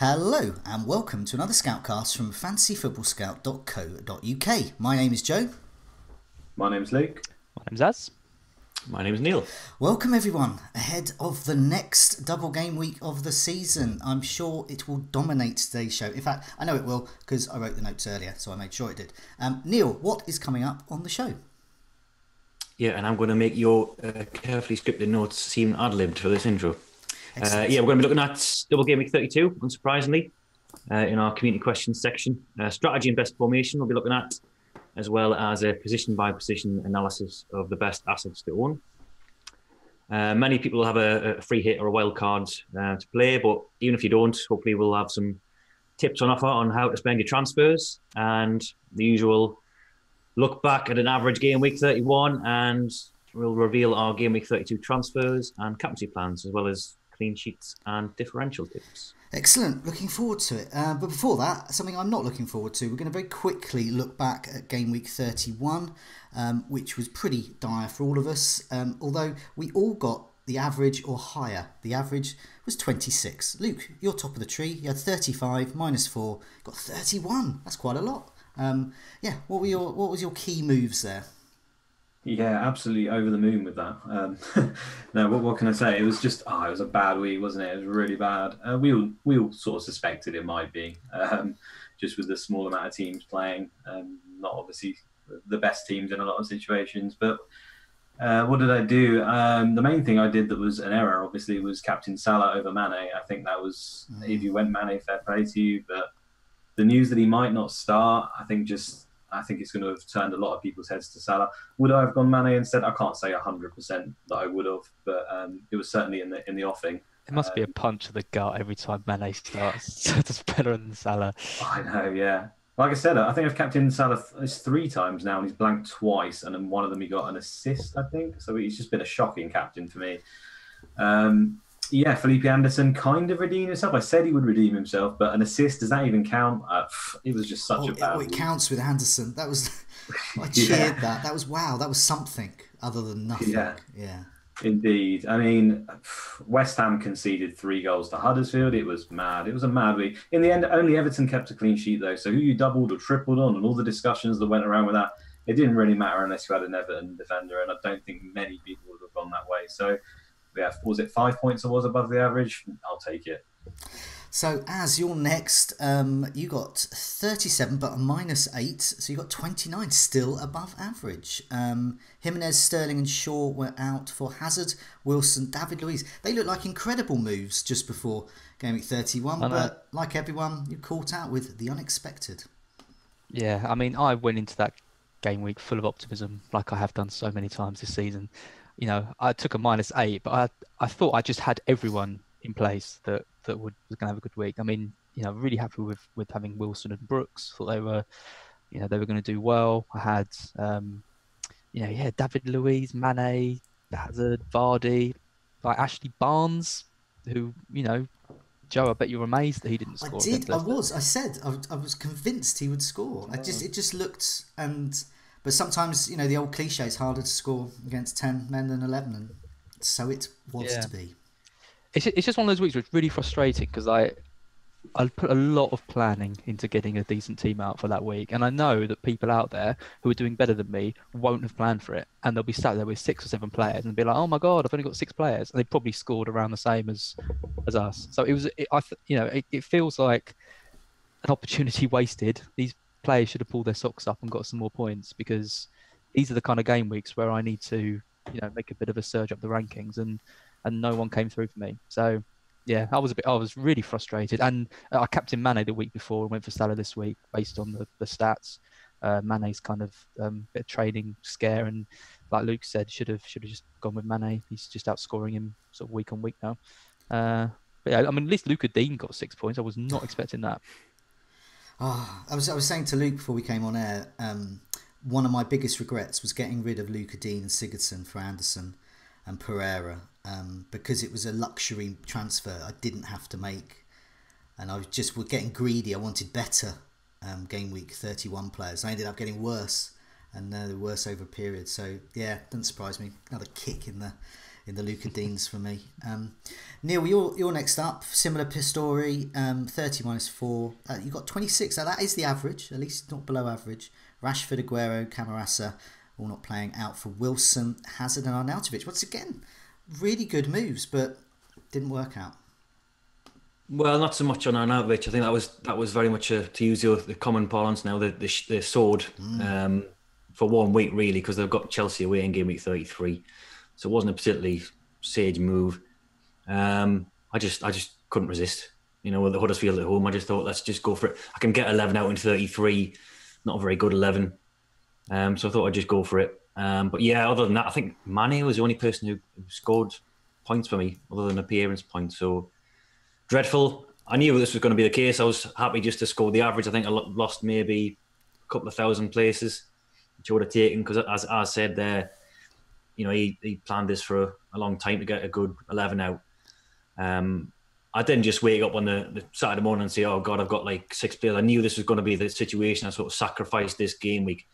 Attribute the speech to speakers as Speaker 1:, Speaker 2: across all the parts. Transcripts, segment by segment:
Speaker 1: Hello and welcome to another Scoutcast from fantasyfootballscout.co.uk. My name is Joe.
Speaker 2: My name's Luke.
Speaker 3: My name's Az.
Speaker 4: My name's Neale.
Speaker 1: Welcome everyone ahead of the next double game week of the season. I'm sure it will dominate today's show. In fact, I know it will because I wrote the notes earlier, so I made sure it did. Neale, what is coming up on the show?
Speaker 4: Yeah, and I'm going to make your carefully scripted notes seem ad-libbed for this intro. We're going to be looking at Double Gameweek 32, unsurprisingly, in our community questions section. Strategy and best formation we'll be looking at, as well as a position-by-position analysis of the best assets to own. Many people will have a free hit or a wild card to play, but even if you don't, hopefully we'll have some tips on offer on how to spend your transfers, and the usual look back at an average game week 31, and we'll reveal our game week 32 transfers and captaincy plans, as well as clean sheets and differential tips.
Speaker 1: Excellent, looking forward to it. But before that, something I'm not looking forward to, we're going to very quickly look back at game week 31, which was pretty dire for all of us, although we all got the average or higher. The average was 26. Luke, you're top of the tree. You had 35 minus 4, got 31. That's quite a lot. What was your key moves there?
Speaker 2: Yeah, absolutely over the moon with that. No, what can I say? It was just, it was a bad week, wasn't it? It was really bad. We all sort of suspected it might be, just with the small amount of teams playing. Not obviously the best teams in a lot of situations. But what did I do? The main thing I did that was an error, obviously, was captain Salah over Mane. I think that was, if you went Mane, fair play to you. But the news that he might not start, I think it's going to have turned a lot of people's heads to Salah. Would I have gone Mane instead? I can't say 100% that I would have, but it was certainly in the offing.
Speaker 3: It must be a punch to the gut every time Mane starts. It's better than Salah.
Speaker 2: I know, yeah. Like I said, I think I've captained Salah 3 times now, and he's blanked twice, and then one of them he got an assist, I think. So he's just been a shocking captain for me. Felipe Anderson kind of redeemed himself. I said he would redeem himself, but an assist, does that even count? It was just such a bad week.
Speaker 1: It counts with Anderson. That was, I cheered that. That was, wow, that was something other than nothing. Yeah.
Speaker 2: Indeed. I mean, West Ham conceded 3 goals to Huddersfield. It was mad. It was a mad week. In the end, only Everton kept a clean sheet, though. So who you doubled or tripled on and all the discussions that went around with that, it didn't really matter unless you had an Everton defender, and I don't think many people would have gone that way. So was it 5 points or was above the average? I'll take it.
Speaker 1: So as you're next, you got 37 but a minus 8, so you got 29, still above average. Jimenez, Sterling and Shaw were out for Hazard, Wilson, David Luiz. They look like incredible moves just before game week 31, but like everyone, you caught out with the unexpected.
Speaker 3: Yeah, I mean, I went into that game week full of optimism, like I have done so many times this season. You know, I took a minus 8, but I thought I just had everyone in place that was going to have a good week. I mean, really happy with having Wilson and Brooks. Thought they were going to do well. I had, David Luiz, Mane, Hazard, Vardy, like Ashley Barnes, who, Joe, I bet you were amazed that he didn't score.
Speaker 1: I did. I was convinced he would score. It just looked But sometimes, the old cliche is harder to score against 10 men than 11, and so it was to be.
Speaker 3: It's just one of those weeks where it's really frustrating because I put a lot of planning into getting a decent team out for that week, and I know that people out there who are doing better than me won't have planned for it, and they'll be sat there with 6 or 7 players and be like, "Oh my god, I've only got 6 players," and they probably scored around the same as us. So it feels like an opportunity wasted. These players should have pulled their socks up and got some more points, because these are the kind of game weeks where I need to, make a bit of a surge up the rankings, and no one came through for me. So yeah, I was really frustrated. And I captained Mane the week before and went for Salah this week based on the stats. Mane's kind of bit of trading scare, and like Luke said, should have just gone with Mane. He's just outscoring him sort of week on week now. But yeah, I mean, at least Luca Dean got 6 points. I was not expecting that.
Speaker 1: I was saying to Luke before we came on air, one of my biggest regrets was getting rid of Luca Dean and Sigurdsson for Anderson and Pereira, because it was a luxury transfer I didn't have to make, and I was just getting greedy. I wanted better game week 31 players. I ended up getting worse, and they're worse over a period. So yeah, doesn't surprise me. Another kick in in the Luca Deans for me. Neale, you're next up. Similar story. 30 minus 4. You got 26. Now that is the average, at least not below average. Rashford, Aguero, Camarasa, all not playing. Out for Wilson, Hazard, and Arnautovic. Once again, really good moves, but didn't work out.
Speaker 4: Well, not so much on Arnautovic. I think that was very much to use the common parlance now, the sword for 1 week really, because they've got Chelsea away in game week 33, so it wasn't a particularly sage move. I just couldn't resist. With the Huddersfield at home, I just thought, let's just go for it. I can get 11 out in 33, not a very good 11. So I thought I'd just go for it. But yeah, other than that, I think Mane was the only person who scored points for me, other than appearance points. So dreadful. I knew this was going to be the case. I was happy just to score the average. I think I lost maybe a couple of thousand places, which I would have taken, because as I said there, he planned this for a long time to get a good 11 out. I didn't just wake up on the Saturday morning and say, oh God, I've got like 6 players. I knew this was going to be the situation. I sort of sacrificed this game week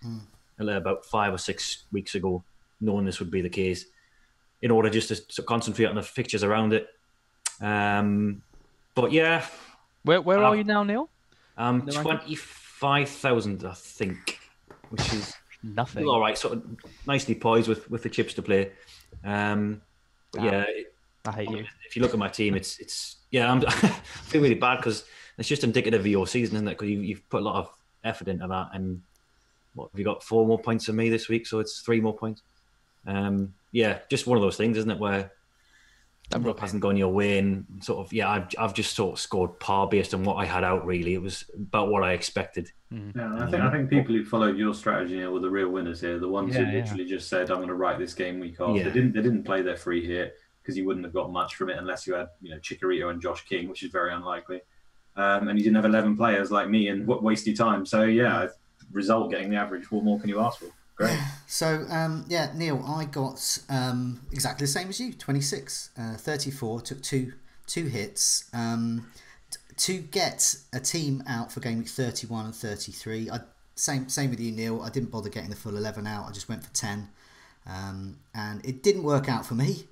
Speaker 4: about 5 or 6 weeks ago, knowing this would be the case, in order just to concentrate on the fixtures around it. But yeah.
Speaker 3: Where are you now, Neale?
Speaker 4: 25,000, I think, which is
Speaker 3: nothing.
Speaker 4: All right, sort of nicely poised with the chips to play. But yeah,
Speaker 3: I hate you.
Speaker 4: If you look at my team, it's I feel really bad, because it's just indicative of your season, isn't it? Because you've put a lot of effort into that, and what have you got? 4 more points than me this week, so it's 3 more points. Just one of those things, isn't it, where Europe hasn't gone your way, and sort of I've just sort of scored par based on what I had out. Really, it was about what I expected.
Speaker 2: Yeah, I think people who followed your strategy were the real winners here. The ones who literally just said, "I'm going to write this game week off."
Speaker 4: Yeah.
Speaker 2: They didn't play their free hit, because you wouldn't have got much from it unless you had Chicharito and Josh King, which is very unlikely. And you didn't have 11 players like me and waste your time. So result getting the average. What more can you ask for? Great.
Speaker 1: So, Neale, I got exactly the same as you, 26. 34, took two hits. To get a team out for game week 31 and 33, same with you, Neale. I didn't bother getting the full 11 out. I just went for 10. And it didn't work out for me.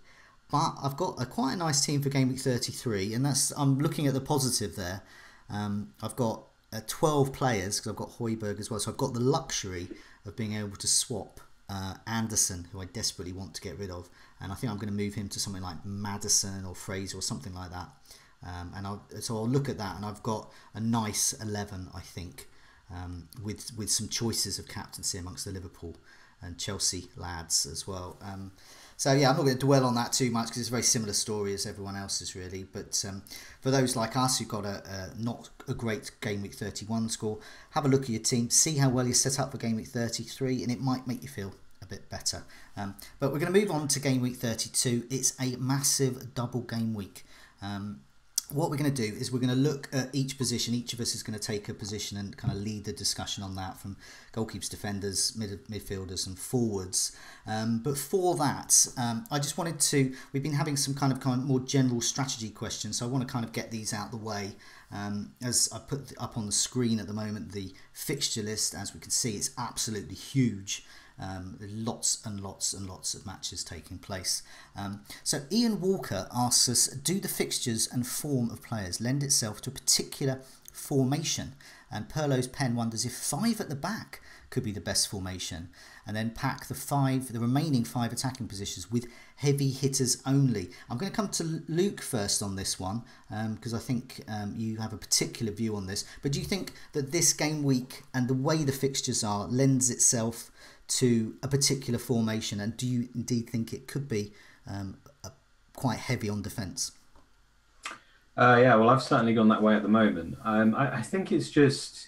Speaker 1: But I've got quite a nice team for game week 33, and I'm looking at the positive there. I've got 12 players, because I've got Højbjerg as well, so I've got the luxury of being able to swap Anderson, who I desperately want to get rid of, and I think I'm going to move him to something like Maddison or Fraser or something like that. So I'll look at that, and I've got a nice 11, I think, with some choices of captaincy amongst the Liverpool and Chelsea lads as well. So I'm not going to dwell on that too much, because it's a very similar story as everyone else's really. But for those like us who got not a great game week 31 score, have a look at your team, see how well you're set up for game week 33, and it might make you feel a bit better. But we're going to move on to game week 32. It's a massive double game week. What we're going to do is we're going to look at each position. Each of us is going to take a position and kind of lead the discussion on that, from goalkeepers, defenders, midfielders and forwards. But for that, I just wanted to... We've been having some kind of more general strategy questions, so I want to kind of get these out of the way. As I put up on the screen at the moment, the fixture list, as we can see, it's absolutely huge. Lots and lots and lots of matches taking place. So Ian Walker asks us, do the fixtures and form of players lend itself to a particular formation? And Perlo's pen wonders if 5 at the back could be the best formation, and then pack the remaining 5 attacking positions with heavy hitters only. I'm going to come to Luke first on this one, because I think you have a particular view on this. But do you think that this game week and the way the fixtures are lends itself to a particular formation, and do you indeed think it could be quite heavy on defence?
Speaker 2: Well, I've certainly gone that way at the moment. I think it's just,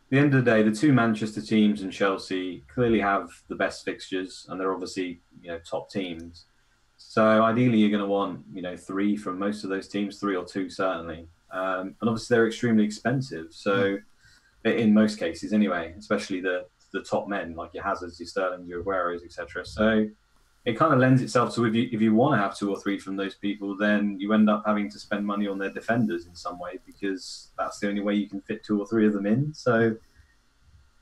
Speaker 2: at the end of the day, the 2 Manchester teams and Chelsea clearly have the best fixtures, and they're obviously top teams. So ideally, you're going to want 3 from most of those teams, 3 or 2 certainly, and obviously they're extremely expensive. So in most cases, anyway, especially the top men like your Hazards, your Sterlings, your Agueros, etc. So it kind of lends itself to, if you want to have 2 or 3 from those people, then you end up having to spend money on their defenders in some way, because that's the only way you can fit 2 or 3 of them in. So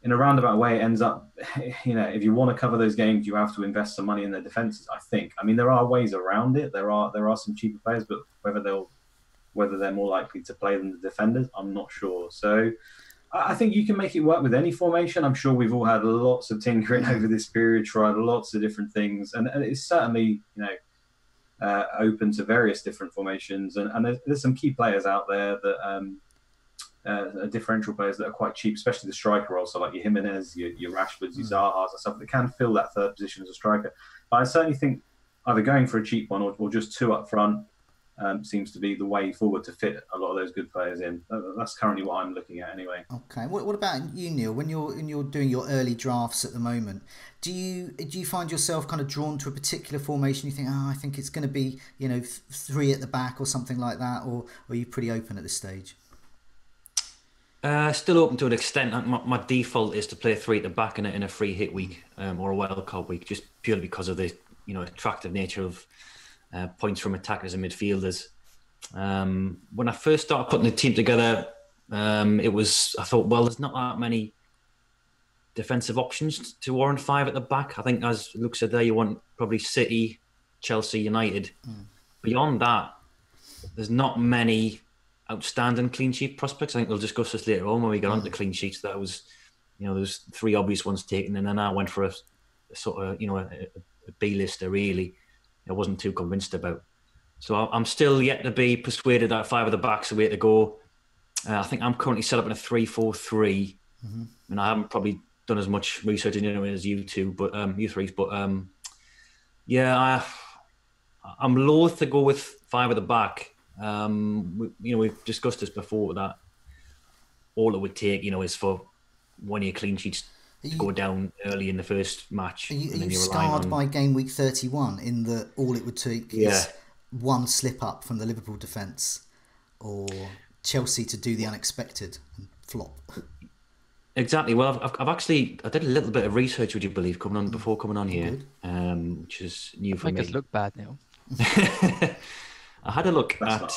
Speaker 2: in a roundabout way, it ends up, if you want to cover those games, you have to invest some money in their defenses. I think. I mean, there are ways around it. There are some cheaper players, but whether they're more likely to play than the defenders, I'm not sure. So I think you can make it work with any formation. I'm sure we've all had lots of tinkering over this period, tried lots of different things, and it's certainly open to various different formations. And there's some key players out there that differential players that are quite cheap, especially the striker role. So like your Jimenez, your Rashfords, your Zahas, and stuff that can fill that third position as a striker. But I certainly think either going for a cheap one or just two up front seems to be the way forward to fit a lot of those good players in. That's currently what I'm looking at anyway.
Speaker 1: Okay. What about you, Neil? When you're doing your early drafts at the moment, do you find yourself kind of drawn to a particular formation? You think, I think it's going to be 3 at the back or something like that, or are you pretty open at this stage?
Speaker 4: Still open to an extent. My default is to play 3 at the back in a free hit week or a wild card week, just purely because of the attractive nature of points from attackers and midfielders. When I first started putting the team together, I thought, well, there's not that many defensive options to warrant 5 at the back. I think, as Luke said there, you want probably City, Chelsea, United. Beyond that, there's not many outstanding clean sheet prospects. I think we'll discuss this later on when we get on to clean sheets. That was, there's 3 obvious ones taken, and then I went for a sort of, a B-lister really. I wasn't too convinced about. So I'm still yet to be persuaded that 5 at the back's the way to go. I think I'm currently set up in a 3-4-3, and I haven't probably done as much research in it as you two, but you threes. But I'm loath to go with 5 at the back. We've discussed this before, that all it would take, is for one of your clean sheets to go down early in the first match.
Speaker 1: Are you scarred by game week 31 in that all it would take is one slip up from the Liverpool defence or Chelsea to do the unexpected and flop?
Speaker 4: Exactly. Well, I did a little bit of research, would you believe, before coming on here, which is new for me.
Speaker 3: Make us look bad, Neil.
Speaker 4: I had a look at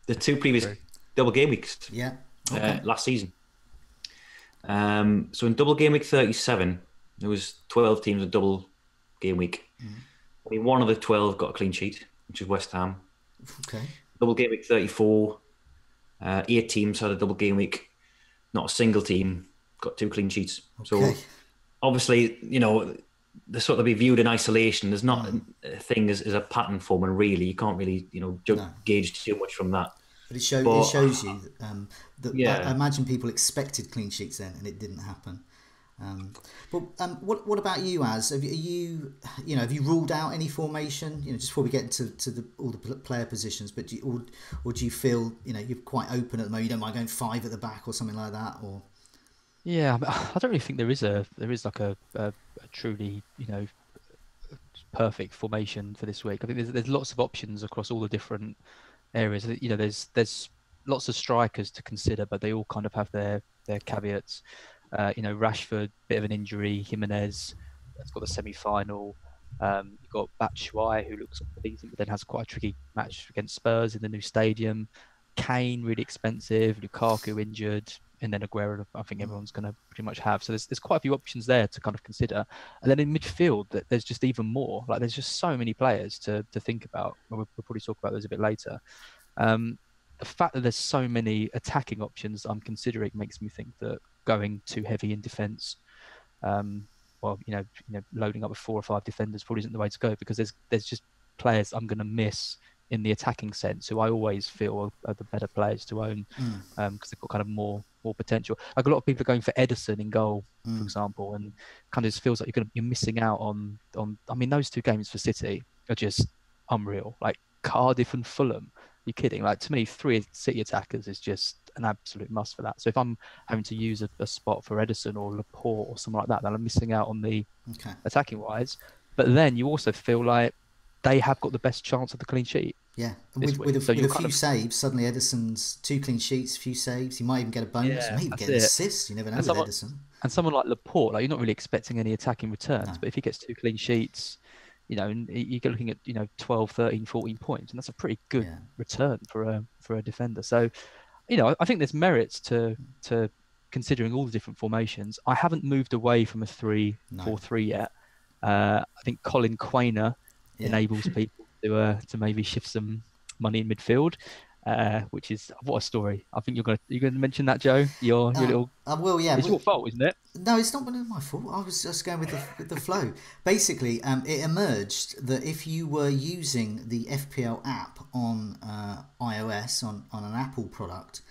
Speaker 4: the 2 previous double game weeks last season. So in double game week 37, there was 12 teams in double game week. Only one of the 12 got a clean sheet, which is West Ham.
Speaker 1: Okay.
Speaker 4: Double game week 34, 8 teams had a double game week. Not a single team got 2 clean sheets.
Speaker 1: Okay.
Speaker 4: So obviously, they sort of be viewed in isolation. There's not a thing as a pattern forming, really. You can't really, gauge too much from that.
Speaker 1: But it shows you that I imagine people expected clean sheets then, and it didn't happen. What about you, Az? Have you ruled out any formation? Just before we get into all the player positions, but do you feel you're quite open at the moment? You don't mind going 5 at the back or something like that, or?
Speaker 3: Yeah, I don't really think there is like a truly perfect formation for this week. I think there's lots of options across all the different areas. There's lots of strikers to consider, but they all kind of have their caveats. Rashford, bit of an injury. Jimenez, that's got the semi-final. You've got Batshuayi, who looks decent, but then has quite a tricky match against Spurs in the new stadium. Kane, really expensive. Lukaku injured. And then Aguero, I think everyone's going to pretty much have. So there's quite a few options there to kind of consider. And then in midfield, there's just even more. Like there's just so many players to think about. We'll probably talk about those a bit later. The fact that there's so many attacking options I'm considering makes me think that going too heavy in defence, loading up with 4 or 5 defenders probably isn't the way to go, because there's just players I'm going to miss in the attacking sense who I always feel are the better players to own, because they've got kind of more potential. Like a lot of people are going for Ederson in goal, for example, and kind of just feels like you're missing out on. I mean, those 2 games for City are just unreal. Like Cardiff and Fulham. You're kidding. Like to me, 3 City attackers is just an absolute must for that. So if I'm having to use a spot for Ederson or Laporte or something like that, then I'm missing out on the attacking wise. But then you also feel like they have got the best chance of the clean sheet.
Speaker 1: Yeah, with a few saves, suddenly Ederson's 2 clean sheets, a few saves. He might even get a bonus, maybe get an assist. You never know with Ederson.
Speaker 3: And someone like Laporte, like you're not really expecting any attacking returns, but if he gets 2 clean sheets, and you're looking at 12, 13, 14 points, and that's a pretty good return for a defender. So, I think there's merits to considering all the different formations, I haven't moved away from a 3-4-3 yet. I think Colin Quainer enables people to maybe shift some money in midfield, which is what a story. I think you're going to mention that, Joe. Your little.
Speaker 1: I will. Yeah,
Speaker 3: it's your fault, isn't it?
Speaker 1: No, it's not my fault. I was just going with the flow. Basically, it emerged that if you were using the FPL app on iOS on an Apple product,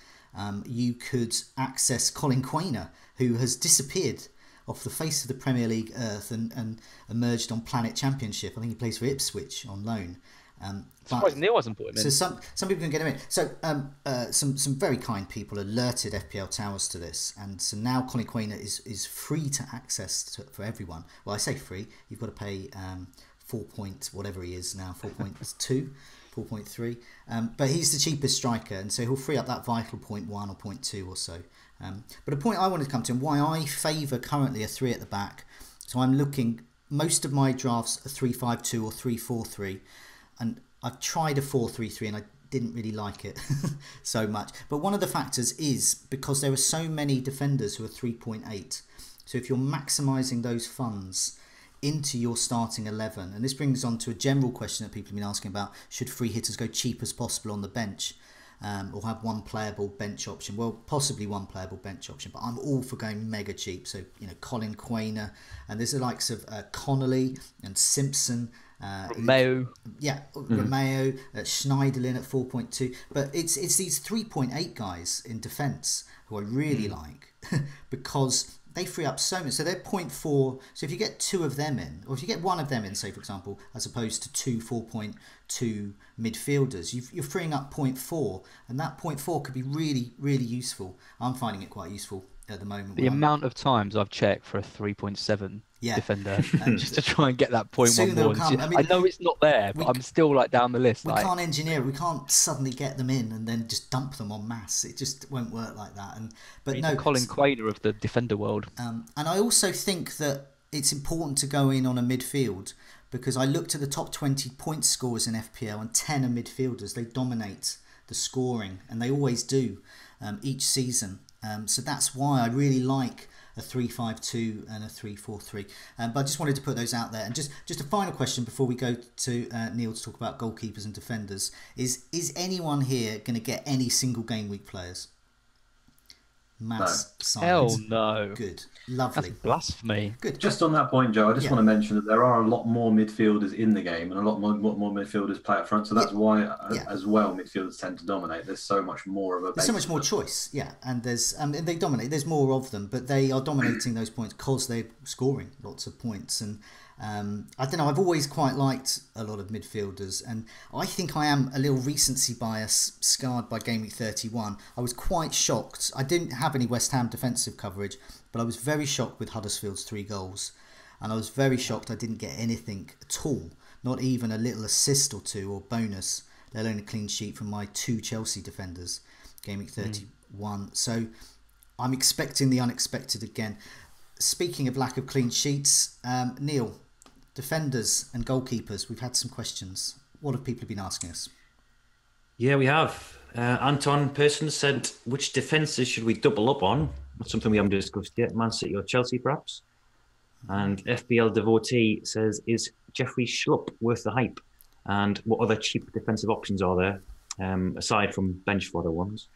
Speaker 1: you could access Colin Quainer, who has disappeared off the face of the Premier League earth and emerged on Planet Championship. I think he plays for Ipswich on loan.
Speaker 3: Surprised Neale wasn't put him in.
Speaker 1: So some people can get him in. So some very kind people alerted FPL Towers to this, and so now Colin Quainer is free to access for everyone. Well, I say free. You've got to pay 4 point whatever he is now, 4.2, 4.3. But he's the cheapest striker, and so he'll free up that vital 0.1 or 0.2 or so. But a point I wanted to come to, and why I favour currently a 3 at the back. So I'm looking. Most of my drafts are 3-5-2 or 3-4-3. And I've tried a 4-3-3 and I didn't really like it so much. But one of the factors is because there are so many defenders who are 3.8. So if you're maximising those funds into your starting 11, and this brings on to a general question that people have been asking about, should free hitters go cheap as possible on the bench or have one playable bench option? Well, possibly one playable bench option, but I'm all for going mega cheap. So, Colin Quainer, and there's the likes of Connolly and Simpson,
Speaker 3: Romeo,
Speaker 1: Romeo, Schneiderlin at 4.2, but it's these 3.8 guys in defence who I really like because they free up so much. So they're 0.4. So if you get 2 of them in, or if you get 1 of them in, say for example, as opposed to 2 4.2 midfielders, you're freeing up 0.4, and that 0.4 could be really, really useful. I'm finding it quite useful at the moment.
Speaker 3: The amount of times I've checked for a 3.7 defender just to try and get that 0.1 more. I know it's not there, but I'm still down the list.
Speaker 1: We can't engineer it. We can't suddenly get them in and then just dump them en masse. It just won't work like that. But no,
Speaker 3: Colin Quainer of the defender world.
Speaker 1: And I also think that it's important to go in on a midfield because I looked at the top 20 point scorers in FPL and 10 are midfielders. They dominate the scoring and they always do each season. So that's why I really like a 3-5-2 and a 3-4-3. But I just wanted to put those out there. And just a final question before we go to Neale to talk about goalkeepers and defenders. Is anyone here going to get any single game week players? Mass
Speaker 3: Hell no.
Speaker 1: Good. Lovely.
Speaker 3: That's blasphemy.
Speaker 1: Good.
Speaker 2: Just on that point, Joe, I just want to mention that there are a lot more midfielders in the game and a lot more midfielders play up front. So that's why, as well, midfielders tend to dominate. There's so much more of a.
Speaker 1: There's so much more choice, and there's and they dominate. There's more of them, but they are dominating those points because they're scoring lots of points. And I don't know. I've always quite liked a lot of midfielders, and I think I am a little recency bias scarred by Game Week 31. I was quite shocked. I didn't have any West Ham defensive coverage, but I was very shocked with Huddersfield's 3 goals, and I was very shocked I didn't get anything at all, not even a little assist or 2 or bonus, let alone a clean sheet from my 2 Chelsea defenders, Game Week 31. So I'm expecting the unexpected again. Speaking of lack of clean sheets, Neale, defenders and goalkeepers, we've had some questions. What have people been asking us?
Speaker 4: Yeah, we have. Anton Persson said, which defences should we double up on? That's something we haven't discussed yet. Man City or Chelsea, perhaps? And FBL Devotee says, is Jeffrey Schlupp worth the hype? And what other cheap defensive options are there, aside from bench fodder ones?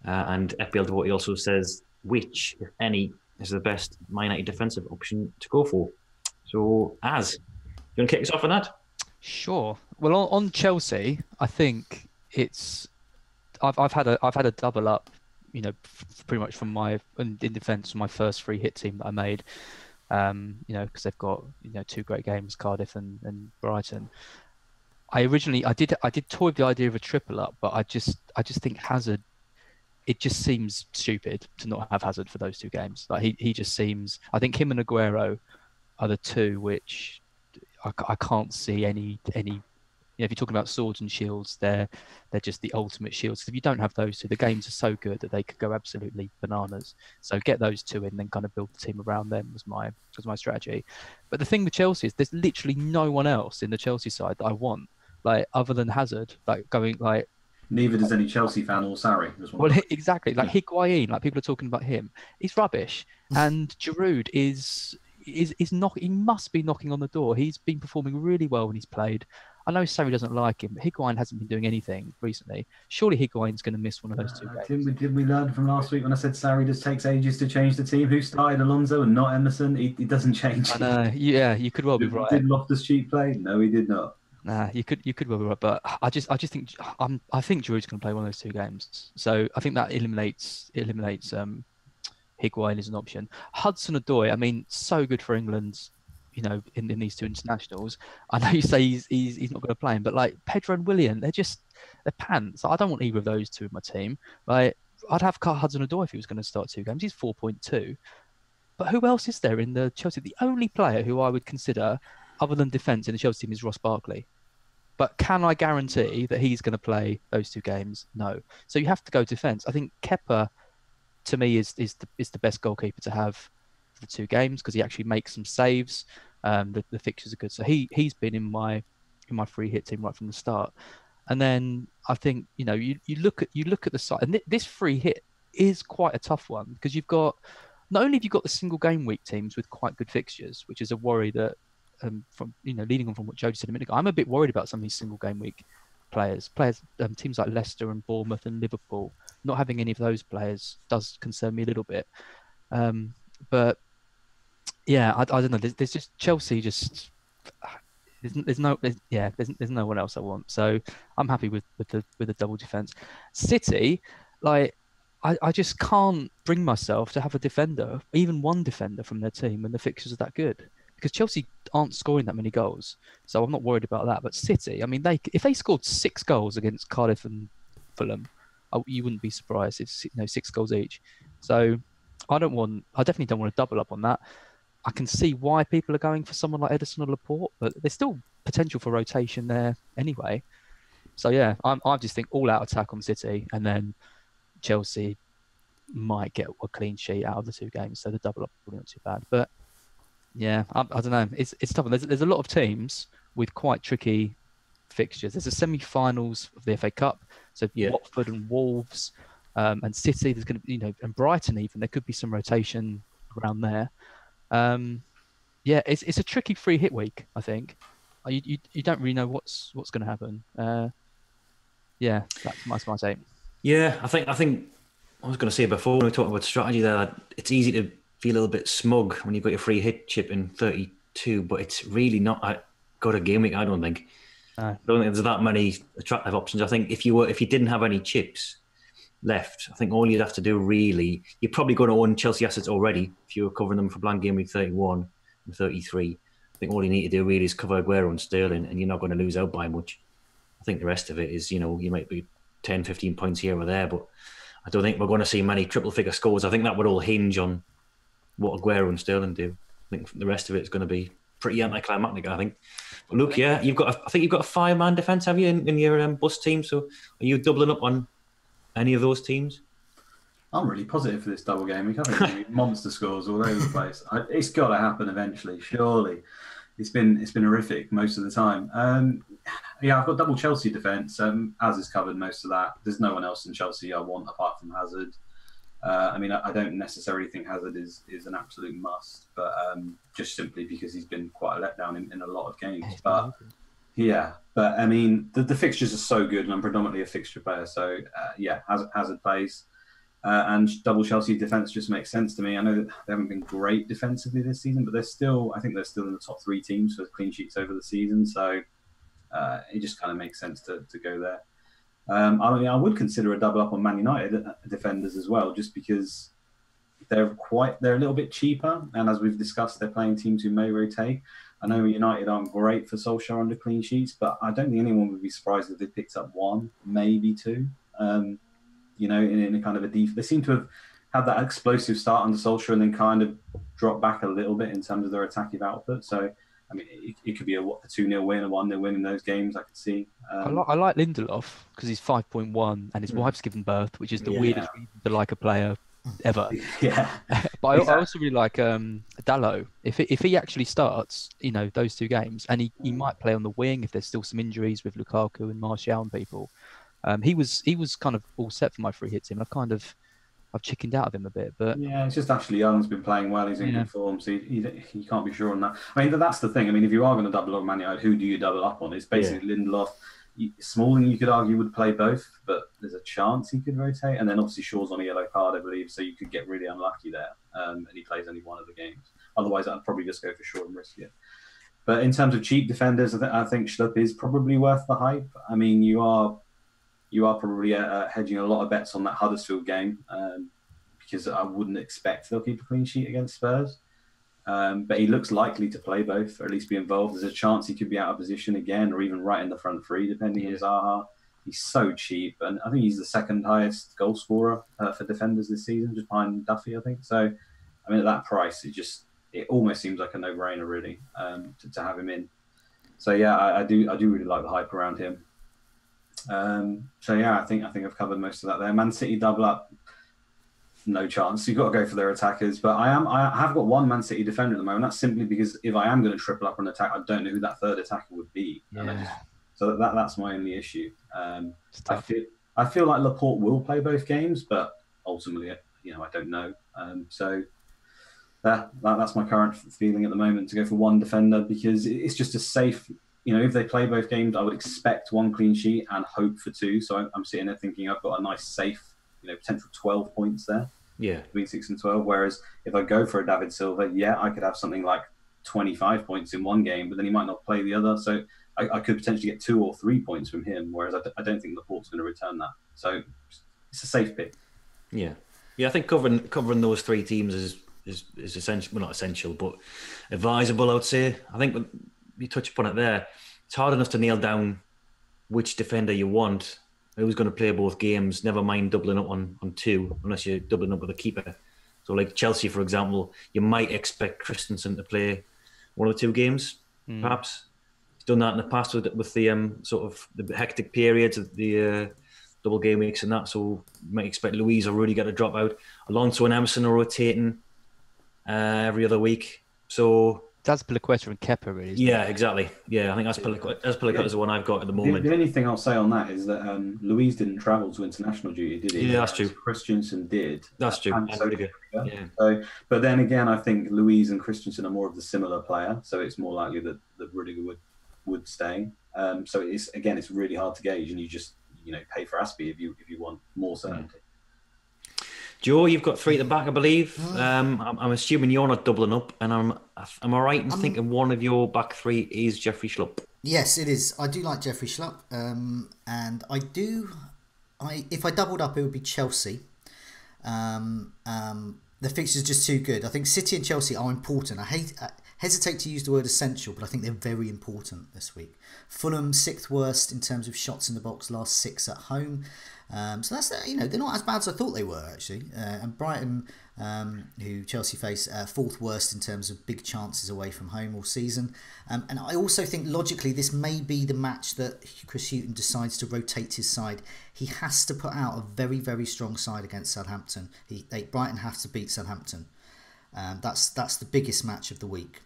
Speaker 4: And FBL Devotee also says, which, if any, is the best Man United defensive option to go for? So, you want to kick us off on that?
Speaker 3: Sure. Well, on Chelsea, I think it's I've had a double up, pretty much from in defence from my first 3 hit team that I made, because they've got 2 great games, Cardiff and Brighton. I did toy with the idea of a triple up, but I just think Hazard. It just seems stupid to not have Hazard for those 2 games. He just seems. I think him and Aguero are the 2 which I can't see any. If you're talking about swords and shields, they're just the ultimate shields. Because if you don't have those 2, the games are so good that they could go absolutely bananas. So get those 2 in, then kind of build the team around them was my strategy. But the thing with Chelsea is there's literally no one else in the Chelsea side that I want, other than Hazard, going
Speaker 2: Neither does any Chelsea fan or Sarri. Just
Speaker 3: Well,
Speaker 2: want to-
Speaker 3: exactly. Like Higuain, like people are talking about him. He's rubbish, and Giroud is not. He must be knocking on the door. He's been performing really well when he's played. I know Sarri doesn't like him, but Higuain hasn't been doing anything recently. Surely Higuain's going to miss one of those two games.
Speaker 2: Did we learn from last week when I said Sarri just takes ages to change the team? Who started Alonso and not Emerson? He doesn't change.
Speaker 3: I know. Yeah, you could well be right.
Speaker 2: Did Loftus-Cheek play? No, he did not.
Speaker 3: Nah, you could well be right, but I just think I think Giroud's going to play one of those two games. So I think that eliminates Higuain as an option. Hudson-Odoi, I mean, so good for England, you know, in these two internationals. I know you say he's not going to play him, but like Pedro and Willian, they're pants. I don't want either of those two in my team. Like I'd have Hudson-Odoi if he was going to start two games. He's 4.2. But who else is there in the Chelsea? The only player who I would consider, other than defence in the Chelsea team, is Ross Barkley. But can I guarantee that he's going to play those two games? No. So you have to go defence. I think Kepa, to me, is the best goalkeeper to have for the two games because he actually makes some saves. The fixtures are good, so he's been in my free hit team right from the start. And then I think you look at the side, and this free hit is quite a tough one because you've got not only have you got the single game week teams with quite good fixtures, which is a worry that. From leading on from what Jody said a minute ago, I'm a bit worried about some of these single game week players. Teams like Leicester and Bournemouth and Liverpool, not having any of those players does concern me a little bit. But yeah, I don't know. There's just Chelsea. Just there's no one else I want. So I'm happy with the double defense. City, like I just can't bring myself to have a defender, even one defender from their team when the fixtures are that good. Because Chelsea aren't scoring that many goals, so I'm not worried about that. But City, I mean, if they scored 6 goals against Cardiff and Fulham, you wouldn't be surprised. It's 6 goals each. So I definitely don't want to double up on that. I can see why people are going for someone like Ederson or Laporte, but there's still potential for rotation there anyway. So yeah, I just think all out attack on City, and then Chelsea might get a clean sheet out of the 2 games, so the double up is probably not too bad. But yeah, I don't know. It's tough. There's a lot of teams with quite tricky fixtures. There's the semi-finals of the FA Cup, so Watford and Wolves, and City. There's going to be, and Brighton even. There could be some rotation around there. Yeah, it's a tricky free hit week. I think you don't really know what's going to happen. Yeah, that's my take.
Speaker 4: Yeah, I think I was going to say before when we were talking about strategy there, that it's easy to feel a little bit smug when you've got your free hit chip in 32, but it's really not got a game week. I don't think. I don't think there's that many attractive options. I think if you didn't have any chips left, I think all you'd have to do really, you're probably going to own Chelsea assets already if you were covering them for blank game week 31 and 33. I think all you need to do really is cover Aguero and Sterling, and you're not going to lose out by much. I think the rest of it is, you might be 10, 15 points here or there, but I don't think we're going to see many triple figure scores. I think that would all hinge on what Aguero and Sterling do. I think the rest of it is going to be pretty anticlimactic, I think. But look, yeah, I think you've got a 5-man defence, have you, in your bus team? So are you doubling up on any of those teams?
Speaker 2: I'm really positive for this double game week. I think there'll be monster scores all over the place. It's got to happen eventually, surely. It's been horrific most of the time. Yeah, I've got double Chelsea defence. Az has covered most of that. There's no one else in Chelsea I want apart from Hazard. I mean, I don't necessarily think Hazard is an absolute must, but just simply because he's been quite a letdown in a lot of games. But yeah, but I mean, the fixtures are so good, and I'm predominantly a fixture player. So yeah, Hazard plays. And double Chelsea defence just makes sense to me. I know that they haven't been great defensively this season, but I think they're still in the top 3 teams for clean sheets over the season. So it just kind of makes sense to go there. I mean, I would consider a double up on Man United defenders as well, just because they're a little bit cheaper. And as we've discussed, they're playing teams who may rotate. I know United aren't great for Solskjaer under clean sheets, but I don't think anyone would be surprised if they picked up 1, maybe 2. In a kind of a they seem to have had that explosive start under Solskjaer and then kind of drop back a little bit in terms of their attacking output. So, I mean, it could be a 2-0 win, a 1-0 win in those games. I could see.
Speaker 3: I like Lindelof because he's 5.1 and his wife's given birth, which is the weirdest reason to like a player ever.
Speaker 2: Yeah.
Speaker 3: But I also really like Dalot. If he actually starts, those 2 games, and he might play on the wing if there's still some injuries with Lukaku and Martial and people. He was kind of all set for my free hit team. I've chickened out of him a bit, but
Speaker 2: yeah, it's just Ashley Young's been playing well. He's in good form, so he can't be sure on that. I mean, that's the thing. I mean, if you are going to double up Man United, who do you double up on? It's basically Lindelof. Smalling, you could argue, would play both, but there's a chance he could rotate. And then obviously Shaw's on a yellow card, I believe, so you could get really unlucky there. And he plays only one of the games. Otherwise, I'd probably just go for Shaw and risk it. But in terms of cheap defenders, I think Schlupp is probably worth the hype. I mean, you are probably hedging a lot of bets on that Huddersfield game because I wouldn't expect they'll keep a clean sheet against Spurs. But he looks likely to play both, or at least be involved. There's a chance he could be out of position again, or even right in the front three, depending on Zaha. He's so cheap, and I think he's the second highest goal scorer for defenders this season, just behind Duffy, I think. So, I mean, at that price, it almost seems like a no-brainer, really, to have him in. So yeah, I do really like the hype around him. So yeah, I think I've covered most of that there. Man City double up. No chance. You've got to go for their attackers. But I have got one Man City defender at the moment. That's simply because if I am going to triple up on attack, I don't know who that third attacker would be.
Speaker 3: Yeah.
Speaker 2: So that's my only issue. I feel like Laporte will play both games, but ultimately, I don't know. So that's my current feeling at the moment, to go for one defender, because it's just a safe. If they play both games, I would expect one clean sheet and hope for two. So I'm sitting there thinking I've got a nice safe, potential 12 points there.
Speaker 4: Yeah.
Speaker 2: Between 6 and 12. Whereas if I go for a David Silva, I could have something like 25 points in one game, but then he might not play the other. So I could potentially get 2 or 3 points from him, whereas I don't think Laporte's going to return that. So it's a safe pick.
Speaker 4: Yeah. Yeah, I think covering those three teams is essential. Well, not essential, but advisable, I would say. I think you touch upon it there. It's hard enough to nail down which defender you want, who's going to play both games, never mind doubling up on two, unless you're doubling up with a keeper. So like Chelsea, for example, you might expect Christensen to play one or two games, perhaps. He's done that in the past with the sort of the hectic periods of the double game weeks and that, so you might expect Luiz or Rudiger to drop out. Alonso and Emerson are rotating every other week. So
Speaker 3: that's Azpilicueta and Kepa, really.
Speaker 4: Yeah, exactly. Yeah, I think Azpilicueta is the one I've got at the moment.
Speaker 2: The only thing I'll say on that is that Luiz didn't travel to international duty, did he?
Speaker 4: Yeah, that's true.
Speaker 2: Christensen did.
Speaker 4: That's true.
Speaker 2: And so did Rudiger. So, but then again, I think Luiz and Christensen are more of the similar player, so it's more likely that Rudiger would stay. So it's really hard to gauge, and you just pay for Aspie if you want more certainty.
Speaker 4: Joe, you've got three at the back, I believe. I'm assuming you're not doubling up, and am I right in thinking one of your back three is Jeffrey Schlupp?
Speaker 1: Yes, it is. I do like Jeffrey Schlupp, and if I doubled up, it would be Chelsea. The fixture's just too good. I think City and Chelsea are important. I hesitate to use the word essential, but I think they're very important this week. Fulham, 6th worst in terms of shots in the box, last 6 at home. So that's they're not as bad as I thought they were, actually. And Brighton, who Chelsea face, 4th worst in terms of big chances away from home all season. And I also think logically this may be the match that Chris Hughton decides to rotate his side. He has to put out a very, very strong side against Southampton. Brighton have to beat Southampton. That's the biggest match of the week.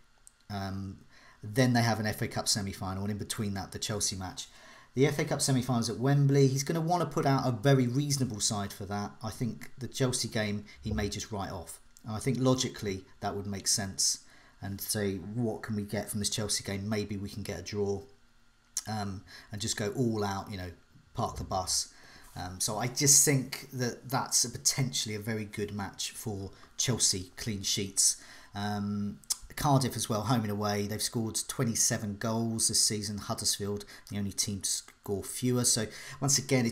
Speaker 1: Then they have an FA Cup semi-final, and in between that, the Chelsea match. The FA Cup semi-finals at Wembley, he's going to want to put out a very reasonable side for that. I think the Chelsea game, he may just write off. And I think logically that would make sense. And say, what can we get from this Chelsea game? Maybe we can get a draw and just go all out, park the bus. So I just think that's potentially a very good match for Chelsea clean sheets. Cardiff as well, home and away. They've scored 27 goals this season. Huddersfield, the only team to score fewer. So once again, I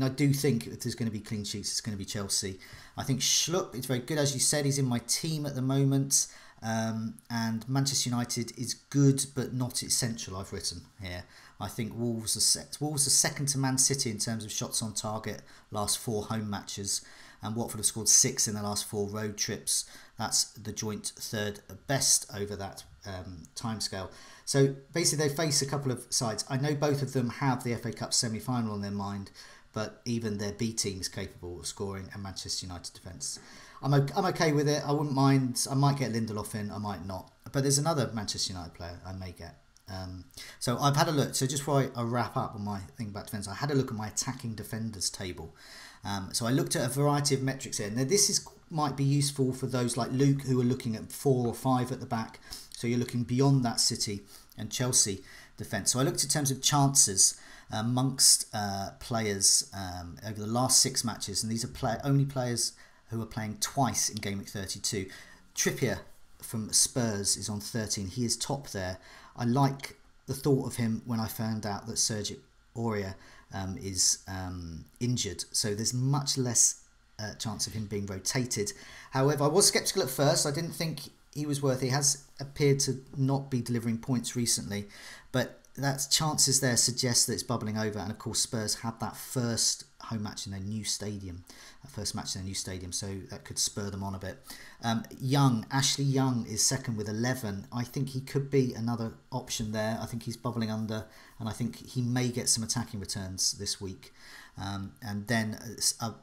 Speaker 1: do think if there's going to be clean sheets, it's going to be Chelsea. I think Schlupp is very good. As you said, he's in my team at the moment. And Manchester United is good, but not essential, I've written here. I think Wolves are second to Man City in terms of shots on target last 4 home matches. And Watford have scored 6 in the last 4 road trips. That's the joint 3rd best over that timescale. So basically they face a couple of sides. I know both of them have the FA Cup semi-final on their mind, but even their B team is capable of scoring a Manchester United defence. I'm okay with it. I wouldn't mind. I might get Lindelof in, I might not. But there's another Manchester United player I may get. So I've had a look. So just before I wrap up on my thing about defence, I had a look at my attacking defenders table. So I looked at a variety of metrics here. Now this might be useful for those like Luke who are looking at 4 or 5 at the back. So you're looking beyond that City and Chelsea defence. So I looked in terms of chances amongst players over the last 6 matches, and these are only players who are playing twice in Game Week 32. Trippier from Spurs is on 13. He is top there. I like the thought of him when I found out that Serge Aurier is injured, so there's much less chance of him being rotated. However, I was sceptical at first. I didn't think he was worth it. He has appeared to not be delivering points recently, but that chances there suggest that it's bubbling over. And of course, Spurs had that first home match in their new stadium, so that could spur them on a bit. Ashley Young is second with 11. I think he could be another option there. I think he's bubbling under, and I think he may get some attacking returns this week. And then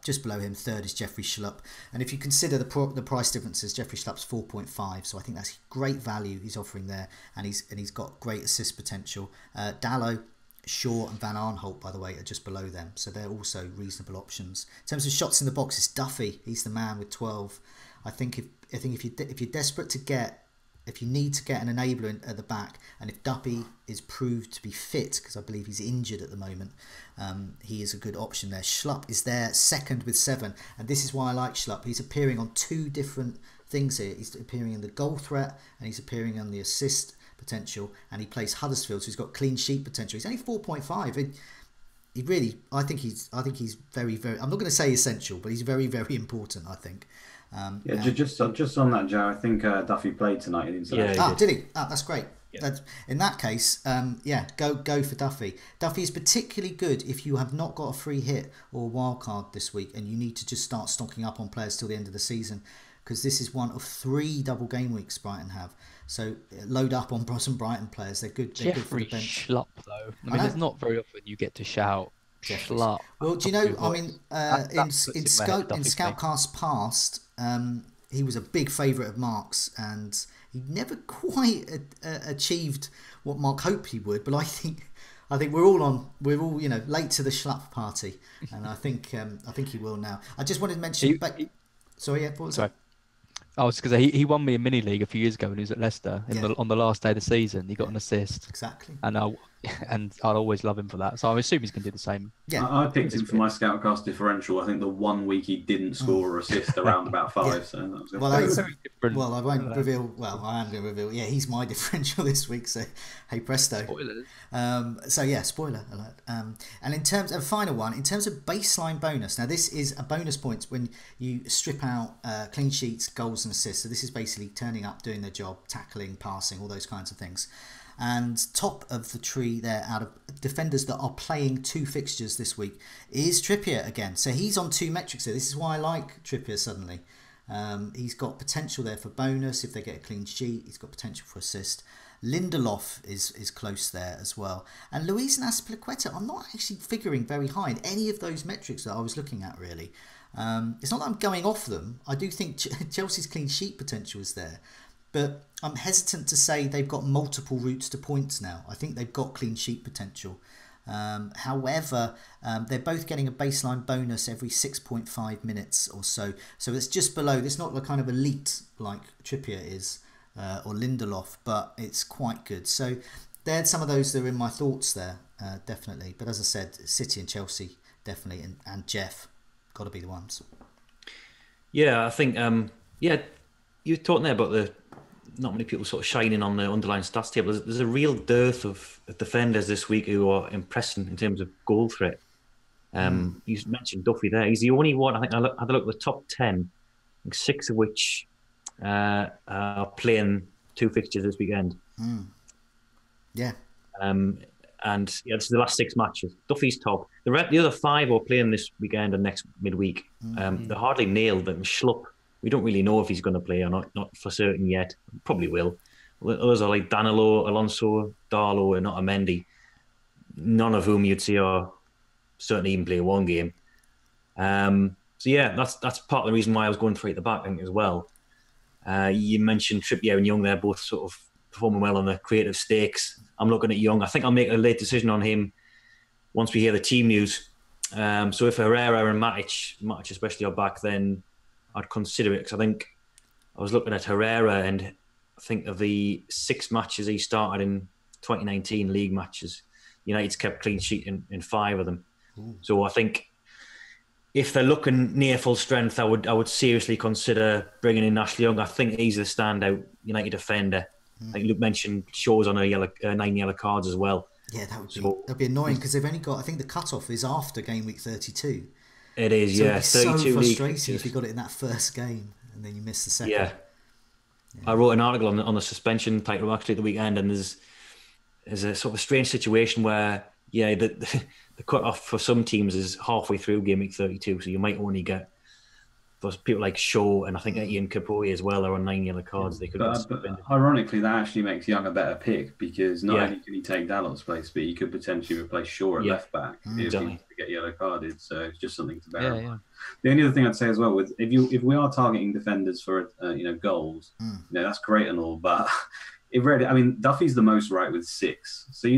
Speaker 1: just below him, third is Jeffrey Schlupp. And if you consider the price differences, Jeffrey Schlupp's 4.5, so I think that's great value he's offering there, and he's got great assist potential. Dalot, Shaw and Van Arnholt, by the way, are just below them, so they're also reasonable options. In terms of shots in the box, it's Duffy. He's the man with 12. I think if you're desperate to get, if you need to get an enabler at the back, and if Duffy is proved to be fit, because I believe he's injured at the moment, he is a good option there. Schlupp is there second with 7, and this is why I like Schlupp. He's appearing on 2 different things here. He's appearing in the goal threat, and he's appearing on the assist potential, and he plays Huddersfield, so he's got clean sheet potential. He's only 4.5. He really, I think he's very, very, I'm not going to say essential, but he's very, very important, I think.
Speaker 2: Just on that, Joe, I think Duffy played tonight in international.
Speaker 1: Did he? That's great.
Speaker 2: Yeah.
Speaker 1: In that case, go for Duffy. Duffy is particularly good if you have not got a free hit or a wild card this week, and you need to just start stocking up on players till the end of the season, because this is one of 3 double game weeks Brighton have. So load up on some Brighton players. They're good. They're
Speaker 3: Jeffrey
Speaker 1: good for the bench.
Speaker 3: Schlupp, though. I mean, it's not very often you get to shout Schlupp.
Speaker 1: Well, do you know? I mean, in Scoutcast past, he was a big favourite of Mark's, and he never quite achieved what Mark hoped he would. But I think we're all late to the Schlupp party, and I think he will now. I just wanted to mention. Sorry.
Speaker 3: I was because he won me a mini league a few years ago when he was at Leicester on the last day of the season. He got an assist.
Speaker 1: Exactly.
Speaker 3: And I'd always love him for that. So I assume he's going to do the same.
Speaker 2: Yeah. I picked him for my Scoutcast differential. I think the one week he didn't score or assist around about 5.
Speaker 1: Yeah.
Speaker 2: So that was
Speaker 3: very different.
Speaker 1: Well, I won't reveal. Well, I am going to reveal. Yeah, he's my differential this week. So, hey presto.
Speaker 3: Spoilers.
Speaker 1: Spoiler alert. And in terms of final one, in terms of baseline bonus. Now, this is a bonus points when you strip out clean sheets, goals, and assists. So this is basically turning up, doing their job, tackling, passing, all those kinds of things. And top of the tree there, out of defenders that are playing 2 fixtures this week, is Trippier again. So he's on 2 metrics here. This is why I like Trippier suddenly. He's got potential there for bonus if they get a clean sheet. He's got potential for assist. Lindelof is close there as well. And Luis Azpilicueta, I'm not actually figuring very high in any of those metrics that I was looking at, really. It's not that I'm going off them. I do think Chelsea's clean sheet potential is there. But I'm hesitant to say they've got multiple routes to points now. I think they've got clean sheet potential. However, they're both getting a baseline bonus every 6.5 minutes or so. So it's just below. It's not the kind of elite like Trippier is or Lindelof, but it's quite good. So there's some of those that are in my thoughts there, definitely. But as I said, City and Chelsea, definitely. And Jeff, got to be the ones.
Speaker 4: Yeah, I think, you were talking there about not many people sort of shining on the underlying stats table. There's a real dearth of defenders this week who are impressing in terms of goal threat. You mentioned Duffy there. He's the only one, I think I had a look at the top 10, I think 6 of which are playing 2 fixtures this weekend.
Speaker 1: Yeah.
Speaker 4: This is the last 6 matches. Duffy's top. The other 5 are playing this weekend and next midweek. They're hardly nailed. But Schlupp, we don't really know if he's going to play or not for certain yet. Probably will. Others are like Danilo, Alonso, Darlow, and Otamendi. None of whom you'd see are certainly even play 1 game. That's part of the reason why I was going 3 at the back, I think, as well. You mentioned Trippier and Young. They're both sort of performing well on the creative stakes. I'm looking at Young. I think I'll make a late decision on him once we hear the team news. So if Herrera and Matic especially are back, then I'd consider it, because I think I was looking at Herrera, and I think of the 6 matches he started in 2019 league matches, United's kept clean sheet in 5 of them.
Speaker 1: Ooh.
Speaker 4: So I think if they're looking near full strength, I would seriously consider bringing in Ashley Young. I think he's the standout United defender. I think Luke mentioned Shaw's on 9 yellow cards as well.
Speaker 1: Yeah, that'd be annoying, because they've only got, I think the cut-off is after game week 32.
Speaker 4: It is,
Speaker 1: so
Speaker 4: yeah.
Speaker 1: It'd be so
Speaker 4: 32
Speaker 1: frustrating if you got it in that first game and then you miss the second.
Speaker 4: Yeah. I wrote an article on the suspension title actually at the weekend, and there's a sort of a strange situation where, the cut-off for some teams is halfway through game week 32, so you might only get those people like Shaw, and I think Ian Kapoi as well are on 9 yellow cards. They could
Speaker 2: but ironically, that actually makes Young a better pick, because not only can he take Dalot's place, but he could potentially replace Shaw at left back if he get yellow carded. So it's just something to bear in mind. The only other thing I'd say as well, if we are targeting defenders for goals, that's great and all, but Duffy's the most right with 6. So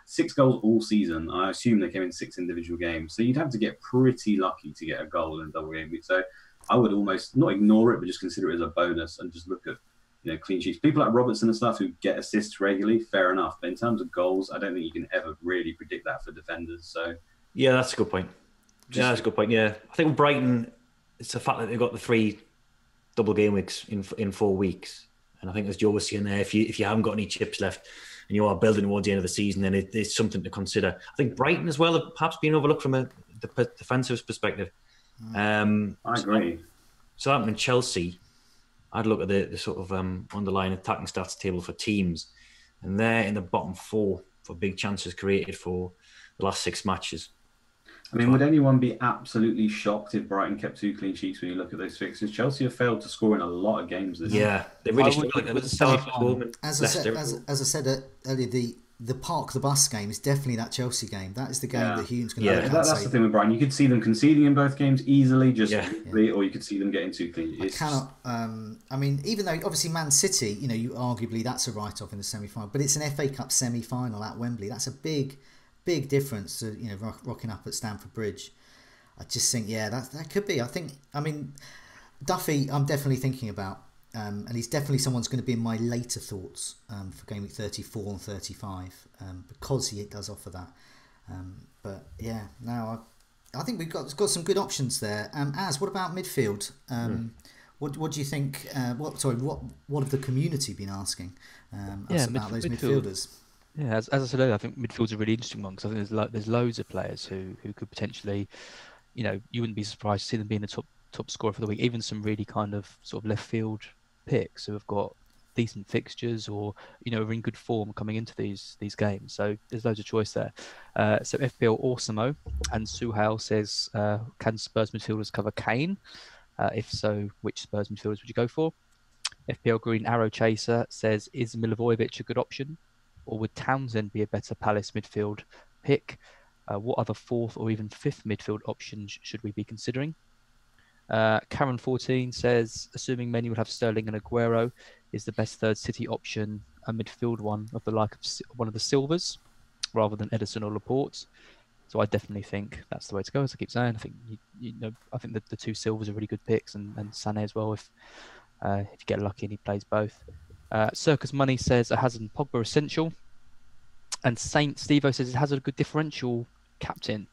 Speaker 2: 6 goals all season. I assume they came in 6 individual games. So you'd have to get pretty lucky to get a goal in a double game week. So I would almost not ignore it, but just consider it as a bonus and just look at clean sheets. People like Robertson and stuff who get assists regularly, fair enough. But in terms of goals, I don't think you can ever really predict that for defenders. So
Speaker 4: yeah, that's a good point. That's a good point. Yeah, I think with Brighton, it's the fact that they've got the 3 double game weeks in 4 weeks. And I think, as Joe was saying there, if you haven't got any chips left and you are building towards the end of the season, then it's something to consider. I think Brighton as well have perhaps been overlooked from a defensive perspective.
Speaker 2: I agree.
Speaker 4: Southampton and Chelsea, I'd look at the sort of underlying attacking stats table for teams, and they're in the bottom 4 for big chances created for the last 6 matches.
Speaker 2: Would anyone be absolutely shocked if Brighton kept 2 clean sheets when you look at those fixtures? Chelsea have failed to score in a lot of games this season.
Speaker 4: Yeah, they really struggled.
Speaker 1: As I said earlier, the Park the Bus game is definitely that Chelsea game. That is the game that Hume's going to look at.
Speaker 2: That's the thing with Brighton. You could see them conceding in both games easily, or you could see them getting 2 clean sheets.
Speaker 1: Even though obviously Man City, you arguably that's a write-off in the semi-final, but it's an FA Cup semi-final at Wembley. That's a big difference to rocking up at Stamford Bridge. I just think that could be. Duffy I'm definitely thinking about, and he's definitely someone's going to be in my later thoughts for game week 34 and 35 because he does offer that. I think we've got some good options there. What about midfield? What do you think? What have the community been asking us about those midfielders?
Speaker 3: Yeah, as I said earlier, I think midfield's a really interesting one, because I think there's loads of players who could potentially, you wouldn't be surprised to see them being the top scorer for the week. Even some really kind of sort of left field picks who have got decent fixtures or are in good form coming into these games. So there's loads of choice there. So FPL Awesomeo and Suhail says, can Spurs midfielders cover Kane? If so, which Spurs midfielders would you go for? FPL Green Arrow Chaser says, is Milivojevic a good option? Or would Townsend be a better Palace midfield pick? What other 4th or even 5th midfield options should we be considering? Karen 14 says, assuming many will have Sterling and Aguero, is the best third City option a midfield one of the like of one of the Silvers rather than Edison or Laporte? So I definitely think that's the way to go. As I keep saying, I think I think that the 2 Silvers are really good picks, and Sané as well if you get lucky and he plays both. Circus Money says a Hazard and Pogba essential, and Saint Stevo says it has a good differential captain.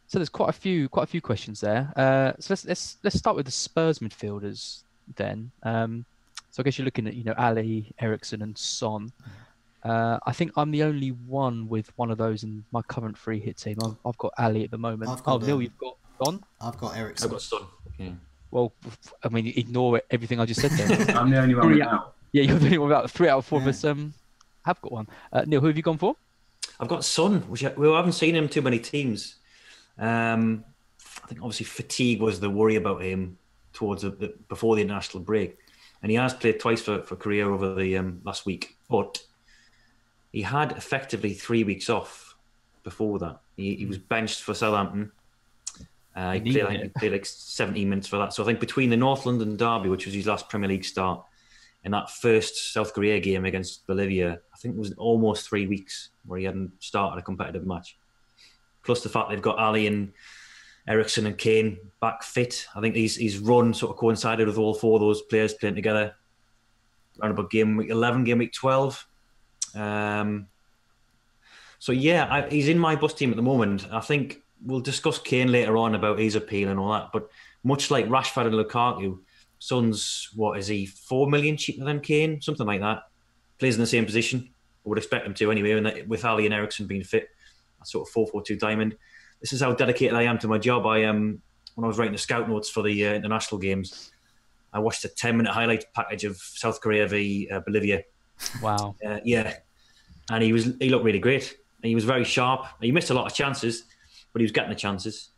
Speaker 3: So there's quite a few questions there. So let's start with the Spurs midfielders then. So I guess you're looking at Ali, Eriksen, and Son. I think I'm the only one with one of those in my current free hit team. I've got Ali at the moment. Neil, you've got Son.
Speaker 1: I've got Eriksen.
Speaker 4: I've got Son. Yeah.
Speaker 3: Well, ignore everything I just said there.
Speaker 2: I'm the only one without.
Speaker 3: Yeah, you're the only one without. 3 out of 4 of us have got one. Neil, who have you gone for?
Speaker 4: I've got Son, which I haven't seen him too many teams. I think obviously fatigue was the worry about him towards before the international break, and he has played twice for Korea over the last week, but he had effectively 3 weeks off before that. He was benched for Southampton. He played like 17 minutes for that. So I think between the North London derby, which was his last Premier League start, in that first South Korea game against Bolivia, I think it was almost 3 weeks where he hadn't started a competitive match. Plus the fact they've got Ali and Ericsson and Kane back fit. I think his run sort of coincided with all four of those players playing together around about game week 11, game week 12. So yeah, he's in my bus team at the moment. I think we'll discuss Kane later on about his appeal and all that. But much like Rashford and Lukaku, Son's, what is he, 4 million cheaper than Kane? Something like that. Plays in the same position. I would expect him to anyway. And with Ali and Ericsson being fit, that sort of 4-4-2 diamond. This is how dedicated I am to my job. When I was writing the scout notes for the international games, I watched a 10-minute highlight package of South Korea v Bolivia.
Speaker 3: Wow.
Speaker 4: Yeah. And he looked really great. He was very sharp. He missed a lot of chances, but he was getting the chances.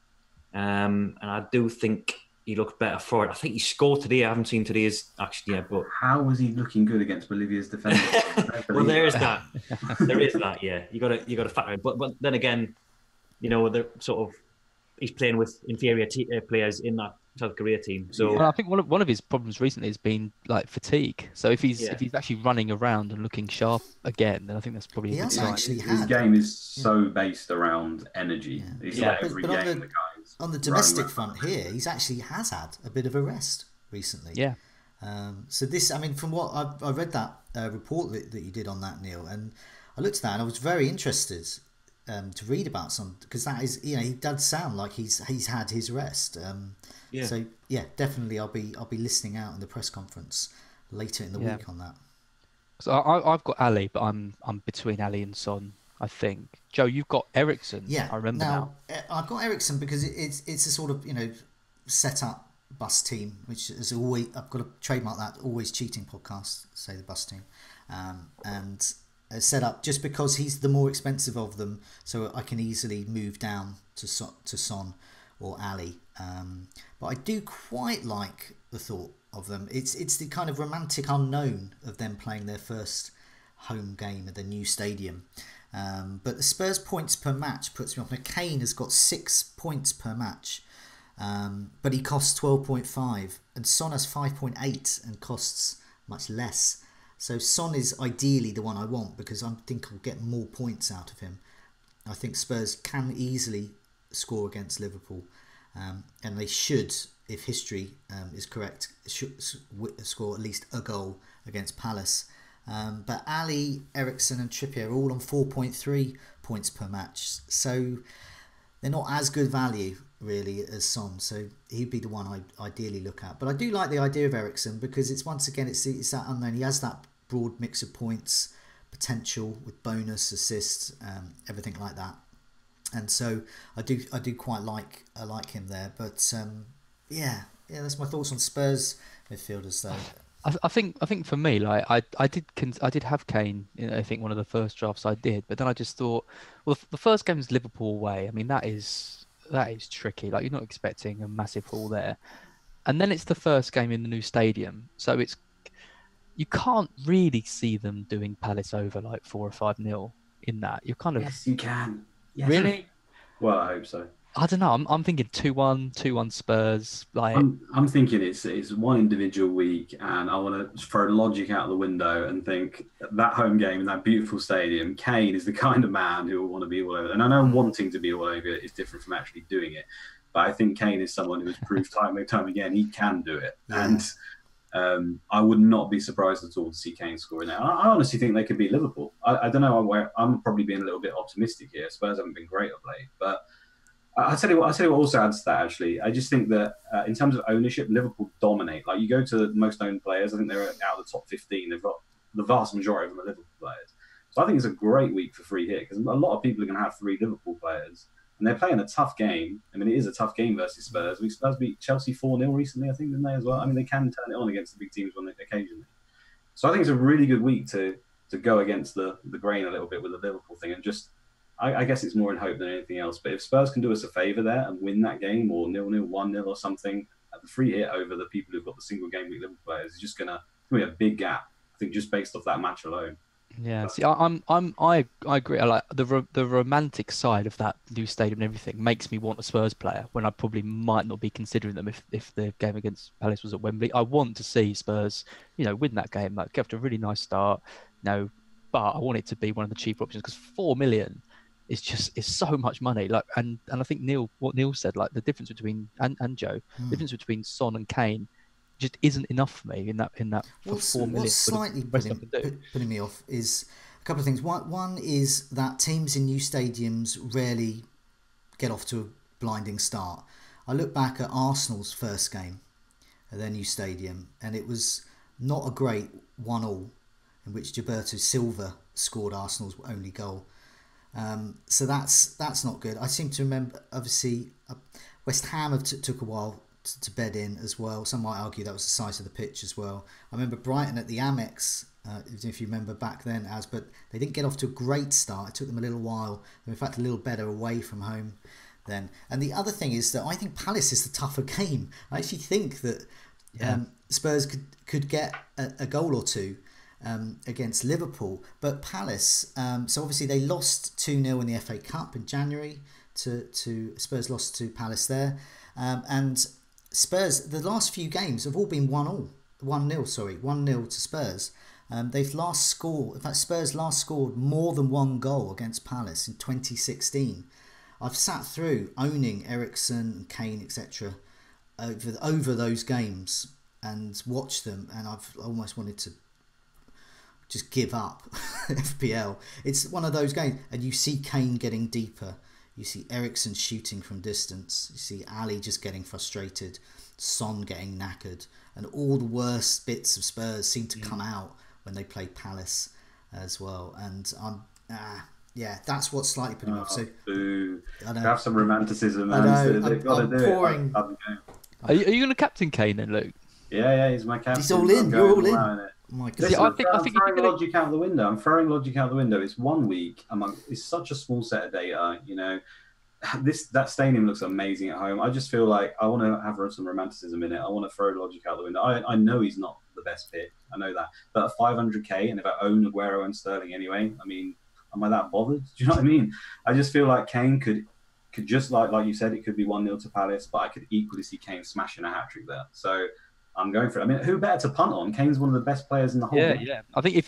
Speaker 4: And I do think he looked better for it. I think he scored today. I haven't seen today's action yet, but
Speaker 2: how was he looking good against Bolivia's defenders?
Speaker 4: Well, there is that. There is that. Yeah, you got to factor in. But then again, they're sort of he's playing with inferior players in that South Korea team. So
Speaker 3: I think one of his problems recently has been like fatigue. So if he's actually running around and looking sharp again, then I think that's probably a good sign.
Speaker 2: His game is so based around energy.
Speaker 1: Yeah.
Speaker 2: He's like every game the guys
Speaker 1: on the domestic front here, he's actually has had a bit of a rest recently.
Speaker 3: Yeah.
Speaker 1: So this, I mean, from what I read that report that you did on that, Neale, and I looked at that and I was very interested to read about some, because that is, he does sound like he's had his rest. So yeah, definitely I'll be listening out in the press conference later in the week on that.
Speaker 3: So I've got Ali, but I'm between Ali and Son, I think. Joe, you've got Ericsson.
Speaker 1: Yeah,
Speaker 3: I remember now.
Speaker 1: I've got Ericsson because it's a sort of set up bus team, which is always, I've got to trademark that, always cheating podcast, say the bus team, and set up just because he's the more expensive of them, so I can easily move down to Son or Ali. But I do quite like the thought of them. It's the kind of romantic unknown of them playing their first home game at the new stadium. But the Spurs points per match puts me off. Now Kane has got 6 points per match, but he costs 12.5, and Son has 5.8 and costs much less. So Son is ideally the one I want because I think I'll get more points out of him. I think Spurs can easily score against Liverpool, and they should, if history is correct, should score at least a goal against Palace. But Ali, Ericsson and Trippier are all on 4.3 points per match, so they're not as good value really as Son, so he'd be the one I ideally look at. But I do like the idea of Ericsson because it's once again it's that unknown. He has that broad mix of points potential with bonus, assists, everything like that, and so I do quite like him there. But yeah, that's my thoughts on Spurs midfielders though.
Speaker 3: I think for me, like I did have Kane. I think one of the first drafts I did, but then I just thought, well, the first game is Liverpool away. I mean, that is tricky. Like you're not expecting a massive haul there, and then it's the first game in the new stadium, so you can't really see them doing Palace over like 4 or 5-0 in that. You're kind of
Speaker 2: yes, you can. Yes.
Speaker 3: Really?
Speaker 2: Well, I hope so.
Speaker 3: I don't know. I'm thinking 2-1 Spurs. Like
Speaker 2: I'm thinking it's one individual week, and I want to throw logic out the window and think that home game in that beautiful stadium, Kane is the kind of man who will want to be all over. And I know wanting to be all over it is different from actually doing it, but I think Kane is someone who has proved time and time again he can do it.
Speaker 1: Yeah.
Speaker 2: And I would not be surprised at all to see Kane scoring now. I honestly think they could beat Liverpool. I don't know. I'm probably being a little bit optimistic here. Spurs haven't been great of late, but I'll tell you what also adds to that, actually. I just think that in terms of ownership, Liverpool dominate. Like, you go to the most owned players, I think they're out of the top 15. They've got the vast majority of them are Liverpool players. So I think it's a great week for free hit because a lot of people are going to have 3 Liverpool players. And they're playing a tough game. I mean, it is a tough game versus Spurs. Spurs beat Chelsea 4-0 recently, I think, didn't they, as well? I mean, they can turn it on against the big teams occasionally. So I think it's a really good week to go against the grain a little bit with the Liverpool thing and just... I guess it's more in hope than anything else. But if Spurs can do us a favour there and win that game, or 0-0, 1-0 or something, the free hit over the people who've got the single game week Liverpool players is just going to be a big gap, I think, just based off that match alone.
Speaker 3: Yeah, see, I agree. I like the romantic side of that new stadium and everything makes me want a Spurs player when I probably might not be considering them if the game against Palace was at Wembley. I want to see Spurs, win that game, like get off to a really nice start, but I want it to be one of the cheaper options because 4 million is so much money. Like, and I think what Neil said, like the difference between and Joe, the difference between Son and Kane just isn't enough for me in that for 4 million.
Speaker 1: What's slightly putting me off is a couple of things. One is that teams in new stadiums rarely get off to a blinding start. I look back at Arsenal's first game at their new stadium, and it was not a great 1-1 in which Gilberto Silva scored Arsenal's only goal. So that's not good. I seem to remember, obviously, West Ham took a while to bed in as well. Some might argue that was the size of the pitch as well. I remember Brighton at the Amex, if you remember back then, but they didn't get off to a great start. It took them a little while. They were in fact a little better away from home then. And the other thing is that I think Palace is the tougher game. I actually think that Spurs could get a goal or two against Liverpool, but Palace, so obviously they lost 2-0 in the FA Cup in January to Spurs lost to Palace there, and Spurs, the last few games have all been 1-0 to Spurs. They've last scored, in fact Spurs last scored more than one goal against Palace in 2016. I've sat through owning Eriksen, Kane, etc. over those games and watched them, and I've almost wanted to just give up FPL. It's one of those games, and you see Kane getting deeper. You see Eriksen shooting from distance. You see Ali just getting frustrated. Son getting knackered. And all the worst bits of Spurs seem to come out when they play Palace as well. And that's what's slightly putting me off. So
Speaker 2: I know. Have some romanticism. They've got to do it.
Speaker 3: Are you going to captain Kane then, Luke?
Speaker 2: Yeah, he's my captain.
Speaker 1: He's all in. You're all in.
Speaker 2: My Listen, I'm throwing logic out the window. It's 1 week. It's such a small set of data. That stadium looks amazing at home. I just feel like I want to have some romanticism in it. I want to throw logic out the window. I know he's not the best pick. I know that. But at 500k, and if I own Aguero and Sterling anyway, I mean, am I that bothered? Do you know what I mean? I just feel like Kane could just like you said, it could be 1-0 to Palace, but I could equally see Kane smashing a hat-trick there. So I'm going for it. I mean, who better to punt on? Kane's one of the best players in the whole game.
Speaker 3: Yeah. I think if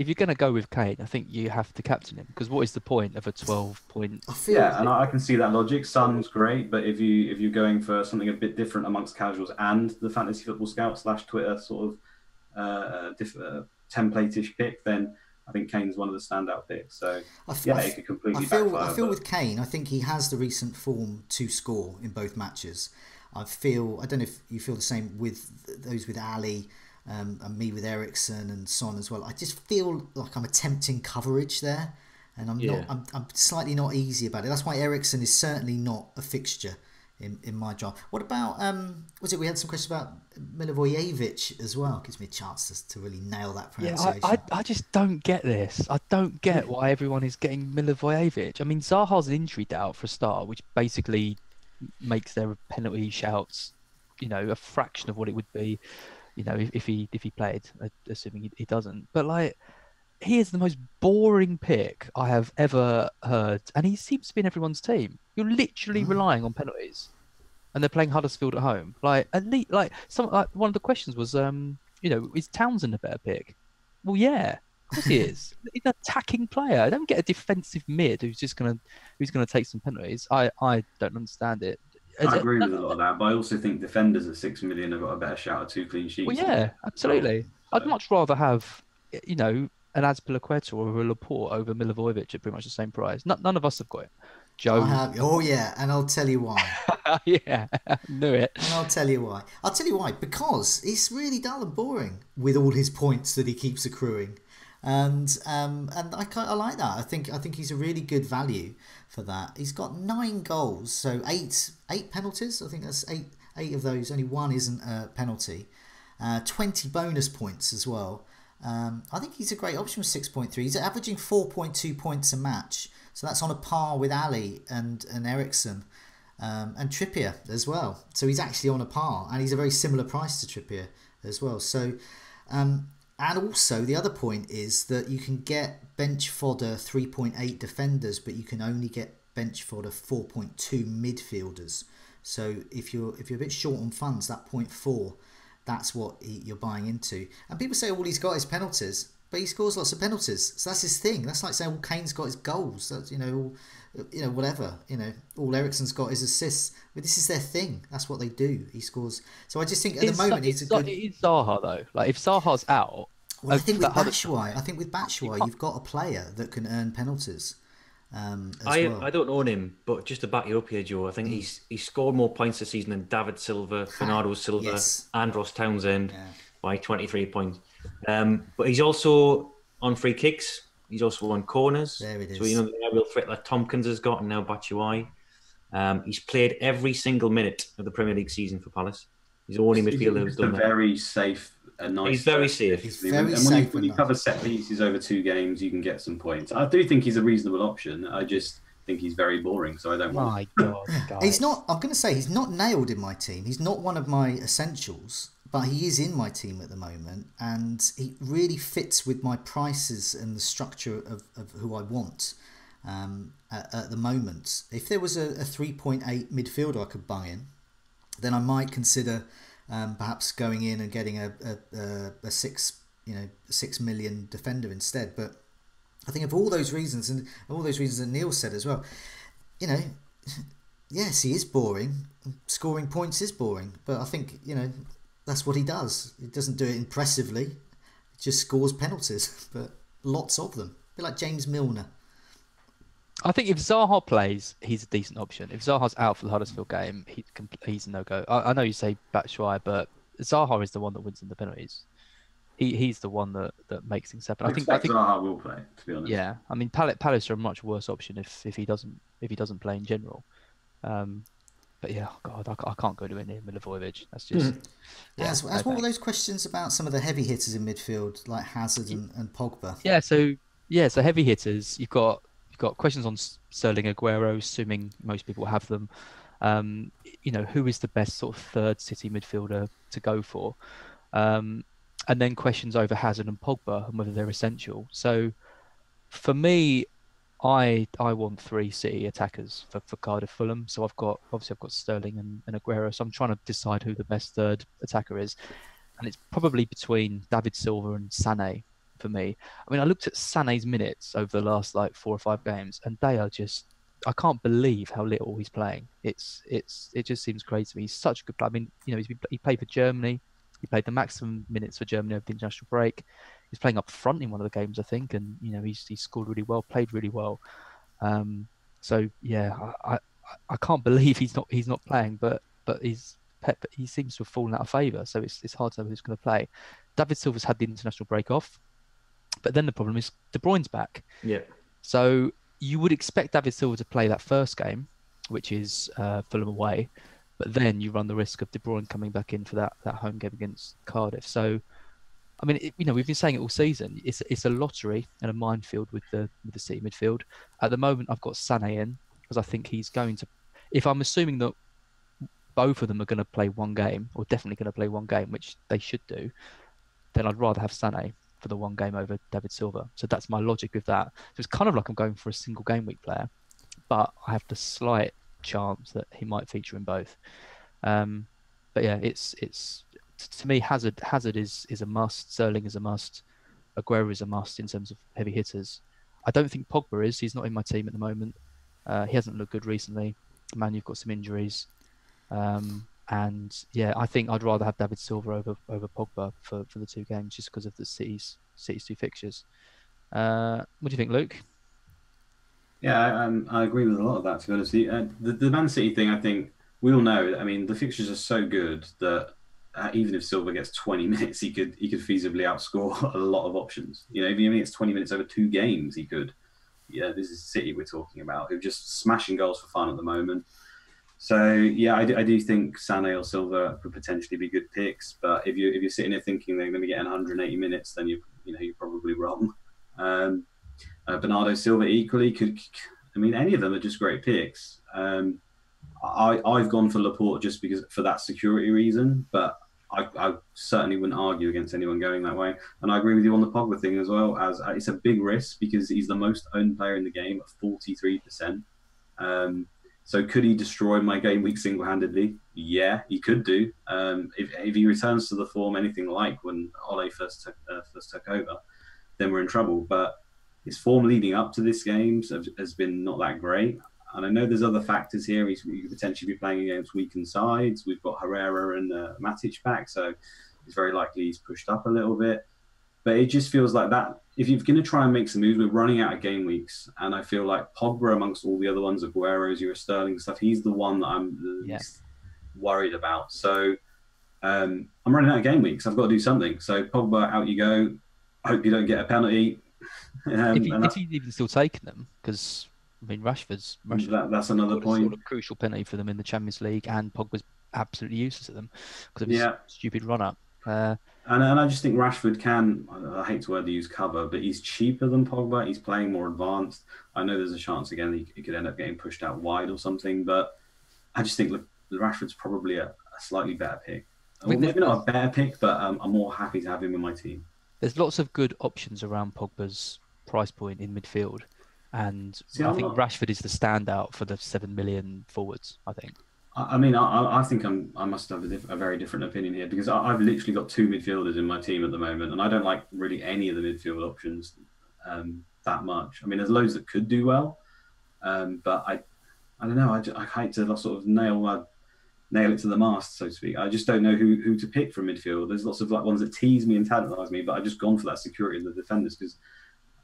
Speaker 3: you're gonna go with Kane, I think you have to captain him, because what is the point of a 12-point?
Speaker 2: And I can see that logic. Son's great, but if you're going for something a bit different amongst casuals and the Fantasy Football Scout / Twitter sort of template-ish pick, then I think Kane's one of the standout picks. So it could completely backfire.
Speaker 1: I feel with Kane, I think he has the recent form to score in both matches. I don't know if you feel the same with those with Ali, and me with Eriksen and Son as well. I just feel like I'm attempting coverage there, and I'm slightly not easy about it. That's why Eriksen is certainly not a fixture in my job. What about we had some questions about Milivojevic as well. Gives me a chance to really nail that pronunciation.
Speaker 3: I just don't get this. I don't get why everyone is getting Milivojevic. I mean, Zaha's an injury doubt for a start, which basically makes their penalty shouts, a fraction of what it would be, if he played, assuming he doesn't. But like, he is the most boring pick I have ever heard, and he seems to be in everyone's team. You're literally relying on penalties, and they're playing Huddersfield at home. Like, one of the questions was, is Townsend a better pick? Well, yeah. Of course he is. He's an attacking player. I don't get a defensive mid who's gonna take some penalties. I don't understand it.
Speaker 2: I agree with a lot of that, but I also think defenders at 6 million have got a better shout at 2 clean sheets.
Speaker 3: Well, yeah, absolutely. I'd much rather have an Azpilicueta or a Laporte over Milivojevic at pretty much the same price. None of us have got it. Joe.
Speaker 1: And I'll tell you why.
Speaker 3: Yeah, knew it.
Speaker 1: And I'll tell you why. Because it's really dull and boring with all his points that he keeps accruing. And I like that. I think he's a really good value for that. He's got 9 goals, so eight penalties. I think that's eight of those. Only one isn't a penalty. 20 bonus points as well. I think he's a great option with 6.3. He's averaging 4.2 points a match, so that's on a par with Ali and Eriksen and Trippier as well. So he's actually on a par, and he's a very similar price to Trippier as well. So. And also, the other point is that you can get bench fodder 3.8 defenders, but you can only get bench fodder 4.2 midfielders. So if you're a bit short on funds, that 0.4, that's what you're buying into. And people say all he's got is penalties, but he scores lots of penalties. So that's his thing. That's like saying, well, Kane's got his goals. That's, whatever. All Eriksen's got is assists. But this is their thing. That's what they do. He scores. So I just think at the moment he's a good.
Speaker 3: It's Zaha though. Like if Zaha's out.
Speaker 1: Well, I think with Batshuayi, you've got a player that can earn penalties.
Speaker 4: I don't own him, but just to back you up here, Joe, I think he's scored more points this season than David Silva, Bernardo Silva, and Ross Townsend by 23 points. But he's also on free kicks. He's also on corners.
Speaker 1: There it is.
Speaker 4: So the aerial threat that Tompkins has got, and now Batshuayi. He's played every single minute of the Premier League season for Palace. He's the only midfielder who's done that.
Speaker 2: Very safe.
Speaker 4: He's very safe.
Speaker 1: He's very safe.
Speaker 2: When you cover set pieces over 2 games, you can get some points. I do think he's a reasonable option. I just think he's very boring, so I don't want.
Speaker 3: My God, guys.
Speaker 1: He's not. I'm going to say he's not nailed in my team. He's not one of my essentials, but he is in my team at the moment, and he really fits with my prices and the structure of who I want at the moment. If there was a 3.8 midfielder I could buy in, then I might consider. Perhaps going in and getting a 6 million defender instead. But I think of all those reasons and all those reasons that Neale said as well, yes, he is boring. Scoring points is boring, but I think that's what he does. He doesn't do it impressively. He just scores penalties, but lots of them. A bit like James Milner.
Speaker 3: I think if Zaha plays, he's a decent option. If Zaha's out for the Huddersfield game, he's a no-go. I know you say Batshuayi, but Zaha is the one that wins in the penalties. He's the one that makes things happen. I think
Speaker 2: Zaha will play, to be honest.
Speaker 3: Yeah, I mean Palace are a much worse option if he doesn't play in general. But yeah, God, I can't go to any Milivojevic. That's just.
Speaker 1: As what were those questions about some of the heavy hitters in midfield, like Hazard and Pogba?
Speaker 3: So heavy hitters, you've got questions on Sterling, Aguero, assuming most people have them. Who is the best sort of third City midfielder to go for? And then questions over Hazard and Pogba and whether they're essential. So for me, I want 3 City attackers for Cardiff Fulham. So I've got Sterling and Aguero. So I'm trying to decide who the best third attacker is. And it's probably between David Silva and Sané. For me, I mean, I looked at Sané's minutes over the last 4 or 5 games, and they are just—I can't believe how little he's playing. It just seems crazy to me. He's such a good player. I mean, he played for Germany. He played the maximum minutes for Germany over the international break. He's playing up front in one of the games, I think, and he scored really well, played really well. So yeah, I can't believe he's not playing, but he seems to have fallen out of favour. So it's hard to know who's going to play. David Silva's had the international break off. But then the problem is De Bruyne's back.
Speaker 4: Yeah.
Speaker 3: So you would expect David Silva to play that first game, which is Fulham away. But then you run the risk of De Bruyne coming back in for that home game against Cardiff. So, I mean, we've been saying it all season. It's a lottery and a minefield with the City midfield. At the moment, I've got Sané in because I think he's going to. If I'm assuming that both of them are going to play one game, or definitely going to play one game, which they should do, then I'd rather have Sané for the one game over David Silva. So that's my logic with that. So it's kind of like I'm going for a single game week player, but I have the slight chance that he might feature in both. But yeah, it's to me Hazard is a must. Sterling is a must. Aguero is a must in terms of heavy hitters. I don't think Pogba is. He's not in my team at the moment. He hasn't looked good recently. Man, you've got some injuries. And yeah, I think I'd rather have David Silva over Pogba for the 2 games just because of the City's 2 fixtures. What do you think, Luke?
Speaker 2: Yeah, I agree with a lot of that, to be honest. The Man City thing, I think we all know. I mean, the fixtures are so good that even if Silva gets 20 minutes, he could feasibly outscore a lot of options. If he only gets 20 minutes over 2 games, he could. Yeah, this is City we're talking about, who are just smashing goals for fun at the moment. So yeah, I do think Sané or Silva could potentially be good picks, but if you're sitting there thinking they're going to be getting 180 minutes, then you're probably wrong. Bernardo Silva equally could. I mean, any of them are just great picks. I've gone for Laporte just because for that security reason, but I certainly wouldn't argue against anyone going that way. And I agree with you on the Pogba thing as well, as it's a big risk because he's the most owned player in the game at 43%. So could he destroy my game week single-handedly? Yeah, he could do. If he returns to the form anything like when Ole first took over, then we're in trouble. But his form leading up to this game has been not that great. And I know there's other factors here. He could potentially be playing against weakened sides. We've got Herrera and Matic back, so it's very likely he's pushed up a little bit. But it just feels like that. If you're going to try and make some moves, we're running out of game weeks. And I feel like Pogba, amongst all the other ones, Aguero, your Sterling stuff, he's the one that I'm the least worried about. So I'm running out of game weeks. I've got to do something. So Pogba, out you go. I hope you don't get a penalty.
Speaker 3: If he's even still taking them, because I mean, Rashford's
Speaker 2: that's another point.
Speaker 3: Sort of crucial penalty for them in the Champions League, and Pogba's absolutely useless at them because of his stupid run-up. And
Speaker 2: I just think Rashford can, I hate to use cover, but he's cheaper than Pogba. He's playing more advanced. I know there's a chance, again, he could end up getting pushed out wide or something, but I just think Rashford's probably a slightly better pick. Well, maybe not a better pick, but I'm more happy to have him in my team.
Speaker 3: There's lots of good options around Pogba's price point in midfield. And I think Rashford is the standout for the 7 million forwards, I think.
Speaker 2: I mean, I think I must have a very different opinion here because I've literally got 2 midfielders in my team at the moment, and I don't like really any of the midfield options that much. I mean, there's loads that could do well, but I don't know. I hate to sort of nail it to the mast, so to speak. I just don't know who to pick from midfield. There's lots of ones that tease me and tantalise me, but I've just gone for that security of the defenders because,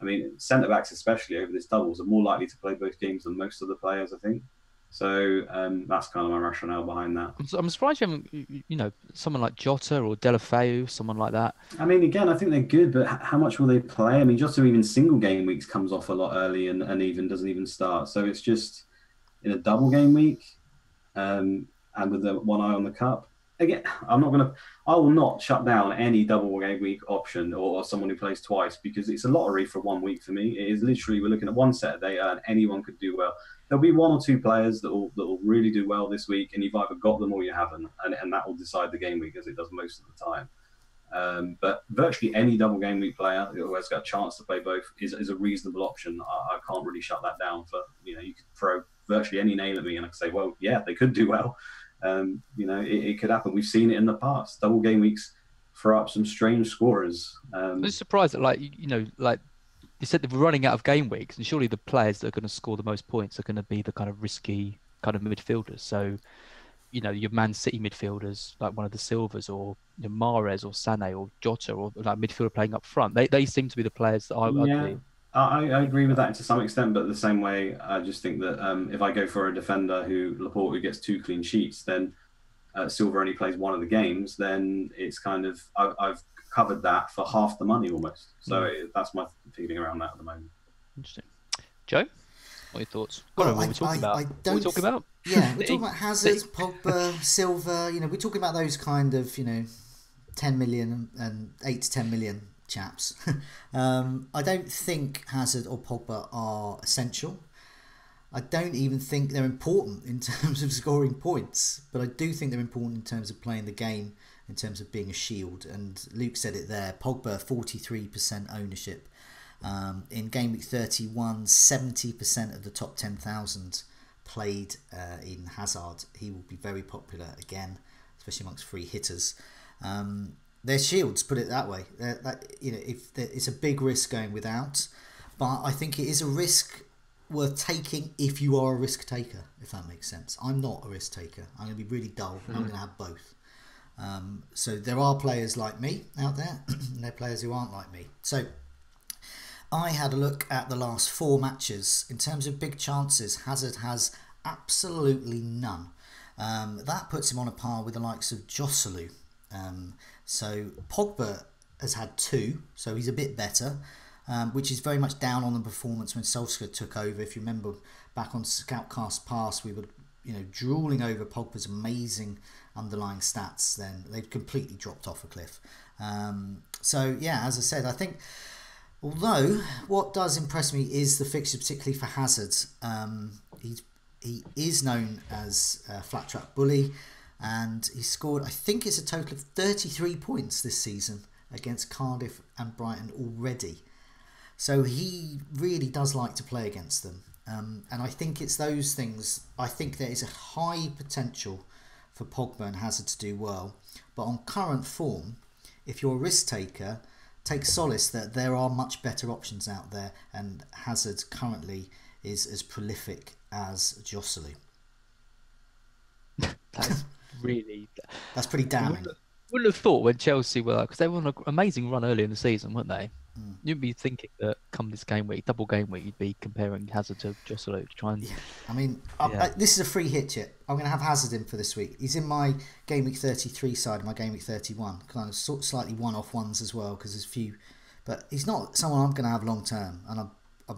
Speaker 2: I mean, centre-backs especially over this doubles are more likely to play both games than most of the players, I think. So that's kind of my rationale behind that.
Speaker 3: I'm surprised you haven't, someone like Jota or Deulofeu, someone like that.
Speaker 2: I mean, again, I think they're good, but how much will they play? I mean, Jota even single game weeks comes off a lot early and even doesn't even start. So it's just in a double game week and with the one eye on the cup. Again, I will not shut down any double game week option or someone who plays twice because it's a lottery for 1 week for me. It is literally, we're looking at one set of data and anyone could do well. There'll be 1 or 2 players that will really do well this week, and you've either got them or you haven't, and that will decide the game week as it does most of the time. But virtually any double game week player who has got a chance to play both is a reasonable option. I can't really shut that down for, you could throw virtually any nail at me and I could say, well, yeah, they could do well. It could happen. We've seen it in the past. Double game weeks throw up some strange scorers.
Speaker 3: I'm just surprised that, you said they're running out of game weeks, and surely the players that are going to score the most points are going to be the kind of risky kind of midfielders. So, your Man City midfielders, like one of the Silvers, or Mahrez or Sané or Jota, or like midfielder playing up front. They seem to be the players that
Speaker 2: I agree with that to some extent, but the same way, I just think that if I go for a defender who gets 2 clean sheets, then Silva only plays one of the games, then it's kind of I've covered that for half the money almost. So that's my feeling around that at the moment.
Speaker 3: Interesting. Joe, what are your thoughts? What are we talking about?
Speaker 1: What
Speaker 3: are we talking about?
Speaker 1: Yeah, we're talking about Hazard, Pogba, Silva. We're talking about those kind of 10 million and 8 to 10 million chaps. I don't think Hazard or Pogba are essential. I don't even think they're important in terms of scoring points, but I do think they're important in terms of playing the game, in terms of being a shield. And Luke said it there, Pogba 43% ownership. In game week 31, 70% of the top 10,000 played in Hazard. He will be very popular again, especially amongst free hitters. They're shields, put it that way. It's a big risk going without, but I think it is a risk worth taking if you are a risk taker, if that makes sense. I'm not a risk taker. I'm going to be really dull. I'm going to have both. So there are players like me out there, and there are players who aren't like me. So I had a look at the last 4 matches. In terms of big chances, Hazard has absolutely none. That puts him on a par with the likes of Joselu. So Pogba has had 2, so he's a bit better, which is very much down on the performance when Solskjaer took over. If you remember back on Scoutcast past, we were drooling over Pogba's amazing underlying stats. Then they've completely dropped off a cliff. So yeah, as I said, I think although what does impress me is the fixture, particularly for Hazard. He is known as a flat track bully. and he scored, I think it's a total of 33 points this season against Cardiff and Brighton already. So he really does like to play against them. And I think it's those things. I think there is a high potential for Pogba and Hazard to do well. But on current form, if you're a risk taker, take solace that there are much better options out there, and Hazard currently is as prolific as Joselu.
Speaker 3: That's really...
Speaker 1: That's pretty damning.
Speaker 3: Wouldn't have thought when Chelsea were, because they were on an amazing run early in the season, weren't they? You'd be thinking that come this game week, double game week, you'd be comparing Hazard to Joselu to try and...
Speaker 1: Yeah. I mean, this is a free hit chip. I'm going to have Hazard in for this week. He's in my game week 33 side of my game week 31. Kind of slightly one-off ones as well, because there's a few... But he's not someone I'm going to have long term, and I'm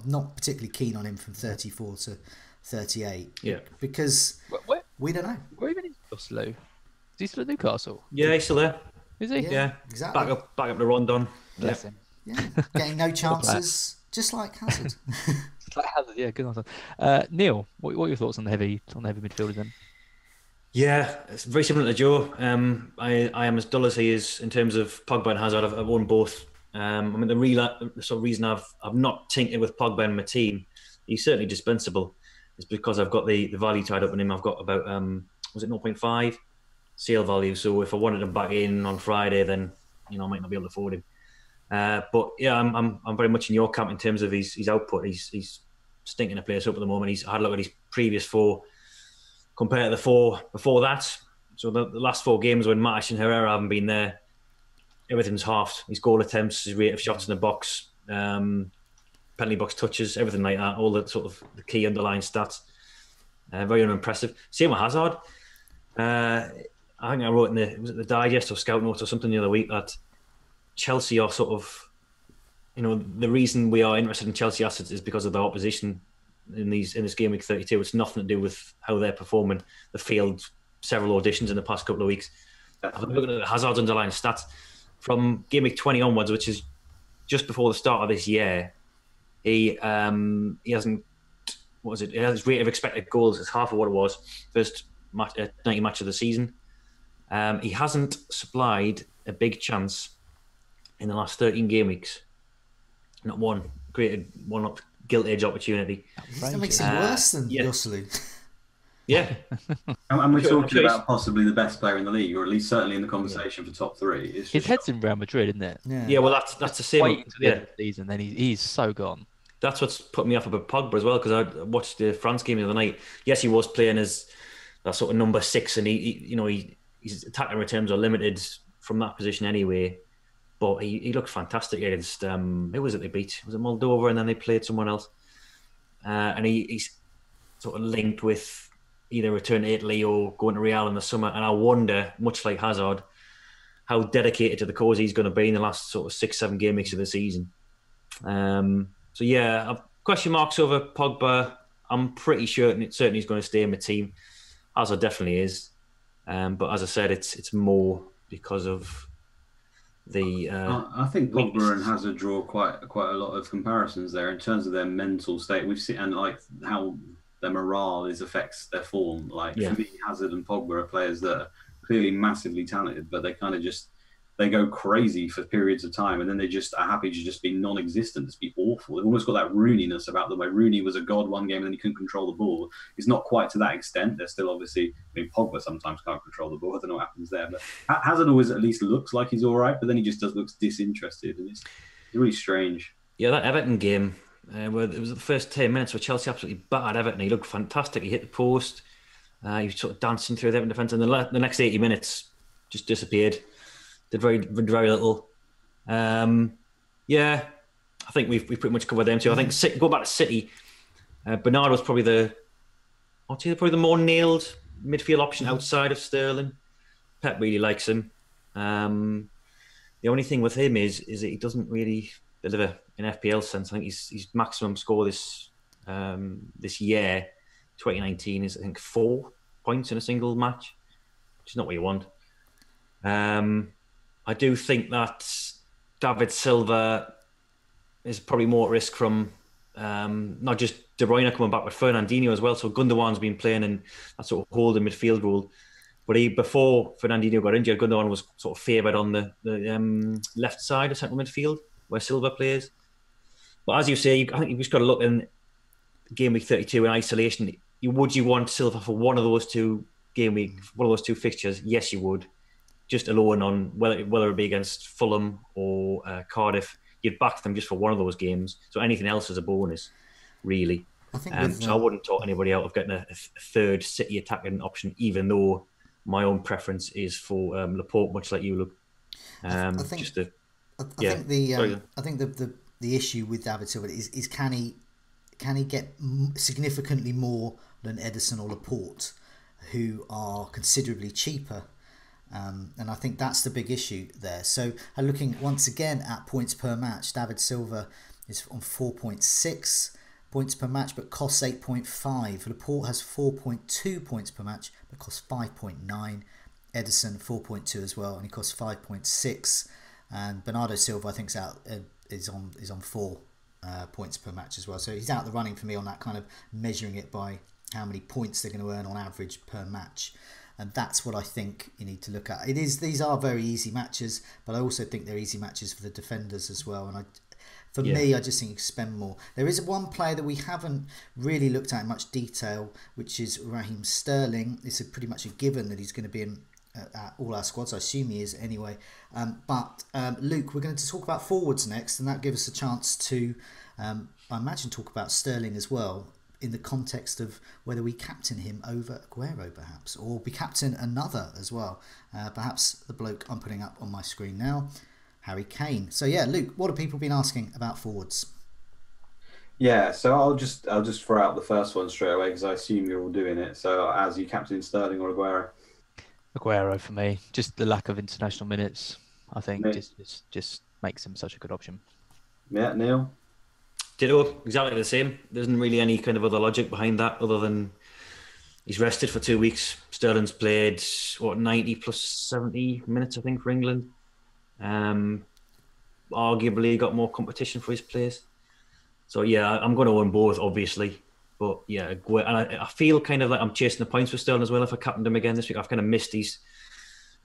Speaker 1: not particularly keen on him from 34 to 38.
Speaker 4: Yeah.
Speaker 1: Because we don't know.
Speaker 3: Where even is Joselu? Is he still at Newcastle?
Speaker 4: Yeah, he's still there.
Speaker 3: Is he?
Speaker 4: Yeah.
Speaker 1: Exactly.
Speaker 4: Back up to Rondon.
Speaker 3: Bless him.
Speaker 1: Yeah, getting no chances, just like Hazard.
Speaker 3: Like Hazard, yeah, good answer. Neale, what are your thoughts on the heavy midfielders then?
Speaker 4: Yeah, it's very similar to Joe. I am as dull as he is in terms of Pogba and Hazard. I've won both. I mean, the sort of reason I've not tinkered with Pogba in my team, he's certainly dispensable, is because I've got the value tied up in him. I've got about was it 0.5 sale value. So if I wanted him back in on Friday, then I might not be able to afford him. But yeah, I'm very much in your camp in terms of his output. He's stinking the place up at the moment. I had a look at his previous 4 compared to the 4 before that. So the last 4 games when Matic and Herrera haven't been there, everything's halved. His goal attempts, his rate of shots in the box, penalty box touches, everything like that. All the sort of the key underlying stats. Very unimpressive. Same with Hazard. I think I wrote in the digest or Scout Notes or something the other week that Chelsea are sort of, the reason we are interested in Chelsea assets is because of their opposition in this game week 32. It's nothing to do with how they're performing. They failed several auditions in the past couple of weeks. I've been looking at Hazard's underlying stats from game week 20 onwards, which is just before the start of this year. He hasn't. What was it? His rate of expected goals is half of what it was first 90 match of the season. He hasn't supplied a big chance in the last 13 game weeks. Not one. Created one gilt edge opportunity.
Speaker 1: That makes him worse than Joselu.
Speaker 4: Yeah.
Speaker 2: And we're talking about possibly the best player in the league, or at least certainly in the conversation for top 3.
Speaker 3: His head's in Real Madrid, isn't it?
Speaker 4: Yeah, well, that's the same.
Speaker 3: Wait until the end of the season, then he's so gone.
Speaker 4: That's what's put me off about Pogba as well, because I watched the France game the other night. Yes, he was playing as that sort of number 6, and his attacking returns are limited from that position anyway. But he looked fantastic against who was it they beat? Was it Moldova? And then they played someone else. And he's sort of linked with either return to Italy or going to Real in the summer. And I wonder, much like Hazard, how dedicated to the cause he's going to be in the last sort of 6-7 game weeks of the season. So yeah, I've question marks over Pogba. I'm pretty sure certainly he's going to stay in my team. Hazard definitely is. But as I said, it's more because of the.
Speaker 2: I think Pogba and Hazard draw quite a lot of comparisons there in terms of their mental state. We've seen and like how their morale affects their form. Like for me, Hazard and Pogba are players that are clearly massively talented, but they kind of they go crazy for periods of time, and then they just are happy to just be non-existent, just be awful. They've almost got that Rooney-ness about them. Like Rooney was a god one game and then he couldn't control the ball. It's not quite to that extent. They're still obviously, Pogba sometimes can't control the ball. I don't know what happens there. But Hazard always at least looks like he's all right, but then he just looks disinterested, and it's really strange.
Speaker 4: Yeah, that Everton game, where it was the first 10 minutes where Chelsea absolutely battered Everton. He looked fantastic. He hit the post. He was sort of dancing through the Everton defence, and the next 80 minutes just disappeared. Did very, very little. Yeah, I think we've pretty much covered them too. I think go back to City. Bernard was probably the more nailed midfield option outside of Sterling. Pep really likes him. The only thing with him is that he doesn't really deliver in FPL sense. I think his maximum score this year, 2019, is I think 4 points in a single match, which is not what you want. I do think that David Silva is probably more at risk from not just De Bruyne coming back, but Fernandinho as well. So Gundogan's been playing in that sort of holding midfield role. But before Fernandinho got injured, Gundogan was sort of favoured on the left side of central midfield where Silva plays. But as you say, I think you've just got to look in game week 32 in isolation. Would you want Silva for one of those two fixtures? Yes, you would. Just alone on whether it be against Fulham or Cardiff, you'd back them just for one of those games. So anything else is a bonus, really.
Speaker 1: I think
Speaker 4: so I wouldn't talk anybody out of getting a third City attacking option, even though my own preference is for Laporte, much like you look.
Speaker 1: I think the issue with David Silva is can he get significantly more than Ederson or Laporte, who are considerably cheaper, and I think that's the big issue there. So looking once again at points per match, David Silva is on 4.6 points per match but costs 8.5. Laporte has 4.2 points per match but costs 5.9. Ederson 4.2 as well, and he costs 5.6. And Bernardo Silva, I think, is on 4 points per match as well. So he's out of the running for me on that kind of measuring it by how many points they're going to earn on average per match. And that's what I think you need to look at. These are very easy matches, but I also think they're easy matches for the defenders as well. And for me, I just think you can spend more. There is one player that we haven't really looked at in much detail, which is Raheem Sterling. It's pretty much a given that he's going to be in all our squads. I assume he is anyway. But Luke, we're going to talk about forwards next, and that gives us a chance to, I imagine, talk about Sterling as well, in the context of whether we captain him over Aguero perhaps, or we captain another as well. Perhaps the bloke I'm putting up on my screen now, Harry Kane. So yeah, Luke, what have people been asking about forwards?
Speaker 2: Yeah, so I'll just throw out the first one straight away because I assume you're all doing it. So as you captain Sterling or Aguero?
Speaker 3: Aguero for me. Just the lack of international minutes, I think, just makes him such a good option.
Speaker 2: Yeah, Neale?
Speaker 4: Ditto, exactly the same. There isn't really any kind of other logic behind that other than he's rested for 2 weeks. Sterling's played, 90 plus 70 minutes, I think, for England. Arguably got more competition for his place. So, yeah, I'm going to own both, obviously. But, yeah, and I feel kind of like I'm chasing the points with Sterling as well if I captained him again this week. I've kind of missed his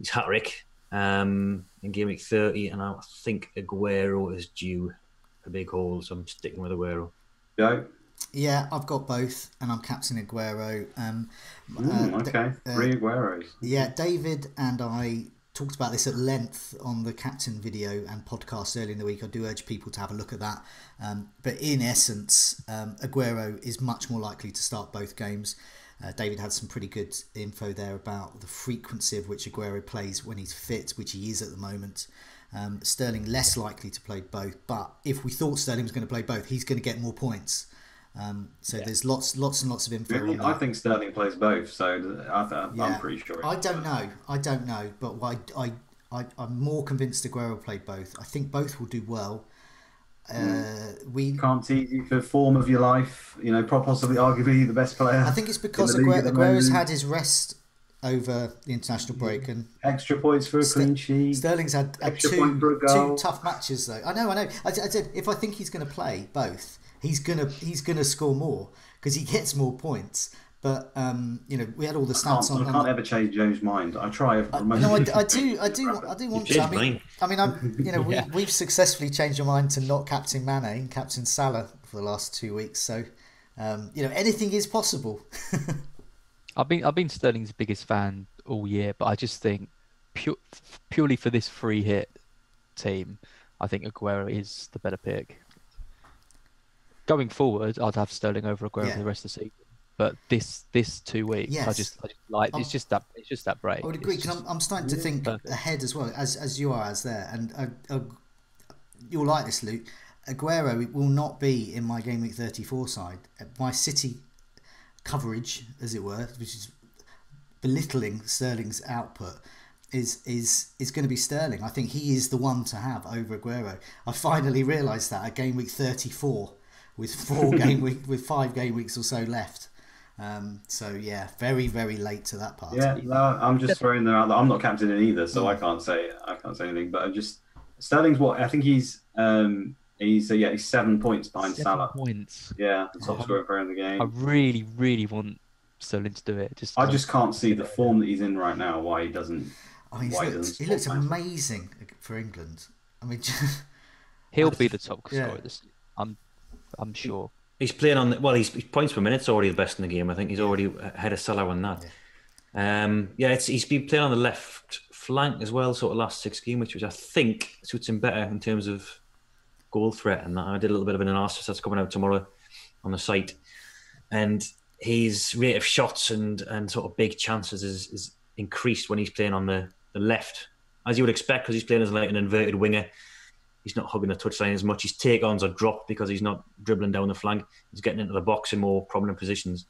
Speaker 4: hat-trick in game week 30, and I think Aguero is due a big haul, so I'm sticking with Aguero.
Speaker 1: Yeah, I've got both, and I'm captaining Aguero.
Speaker 2: Okay, 3 Agueros.
Speaker 1: Yeah, David and I talked about this at length on the captain video and podcast earlier in the week. I do urge people to have a look at that. But in essence, Aguero is much more likely to start both games. David had some pretty good info there about the frequency of which Aguero plays when he's fit, which he is at the moment. Sterling less likely to play both, but if we thought Sterling was going to play both, he's going to get more points. There's lots and lots of info.
Speaker 2: Really? I think Sterling plays both, so I'm pretty sure.
Speaker 1: I don't know, but I'm more convinced Aguero will play both. I think both will do well. We
Speaker 2: can't tease you for form of your life, possibly arguably the best player.
Speaker 1: I think it's because Aguero's had his rest over the international break and
Speaker 2: extra points for a clean sheet.
Speaker 1: Sterling's had two tough matches though. I know. I said if I think he's going to play both, he's gonna score more because he gets more points. But we had all the stats on.
Speaker 2: I can't ever change Joe's mind. I try.
Speaker 1: I do want to. I mean, we've successfully changed your mind to not captain Mane and captain Salah for the last 2 weeks. So, anything is possible.
Speaker 3: I've been Sterling's biggest fan all year, but I just think purely for this free hit team, I think Aguero is the better pick. Going forward, I'd have Sterling over Aguero for the rest of the season. But this 2 weeks, I just like it's just that break.
Speaker 1: I would agree because I'm starting to think ahead as well as you are there, and you'll like this, Luke. Aguero will not be in my game week 34 side. My City coverage, as it were, which is belittling Sterling's output, is going to be Sterling. I think he is the one to have over Aguero. I finally realised that at game week 34 with 5 game weeks or so left. Very, very late to that part.
Speaker 2: Yeah, no, I'm just throwing there out that I'm not captaining either, so I can't say anything. But Sterling's what I think he's 7 points behind Salah.
Speaker 3: Points.
Speaker 2: Yeah, the top scorer player in the game.
Speaker 3: I really, really want Sterling to do it.
Speaker 2: I just can't see the form that he's in right now. Why he doesn't?
Speaker 1: I mean, he looks amazing for England. I mean,
Speaker 3: he'll be the top
Speaker 1: yeah.
Speaker 3: scorer this. I'm sure.
Speaker 4: He's playing on his points per minute's already the best in the game. I think he's already ahead of Salah on that. He's been playing on the left flank as well, sort of last 6 games, which I think suits him better in terms of goal threat. And I did a little bit of an analysis that's coming out tomorrow on the site, and his rate of shots and sort of big chances is increased when he's playing on the left, as you would expect, because he's playing as like an inverted winger. He's not hugging the touchline as much. His take-ons are dropped because he's not dribbling down the flank. He's getting into the box in more prominent positions.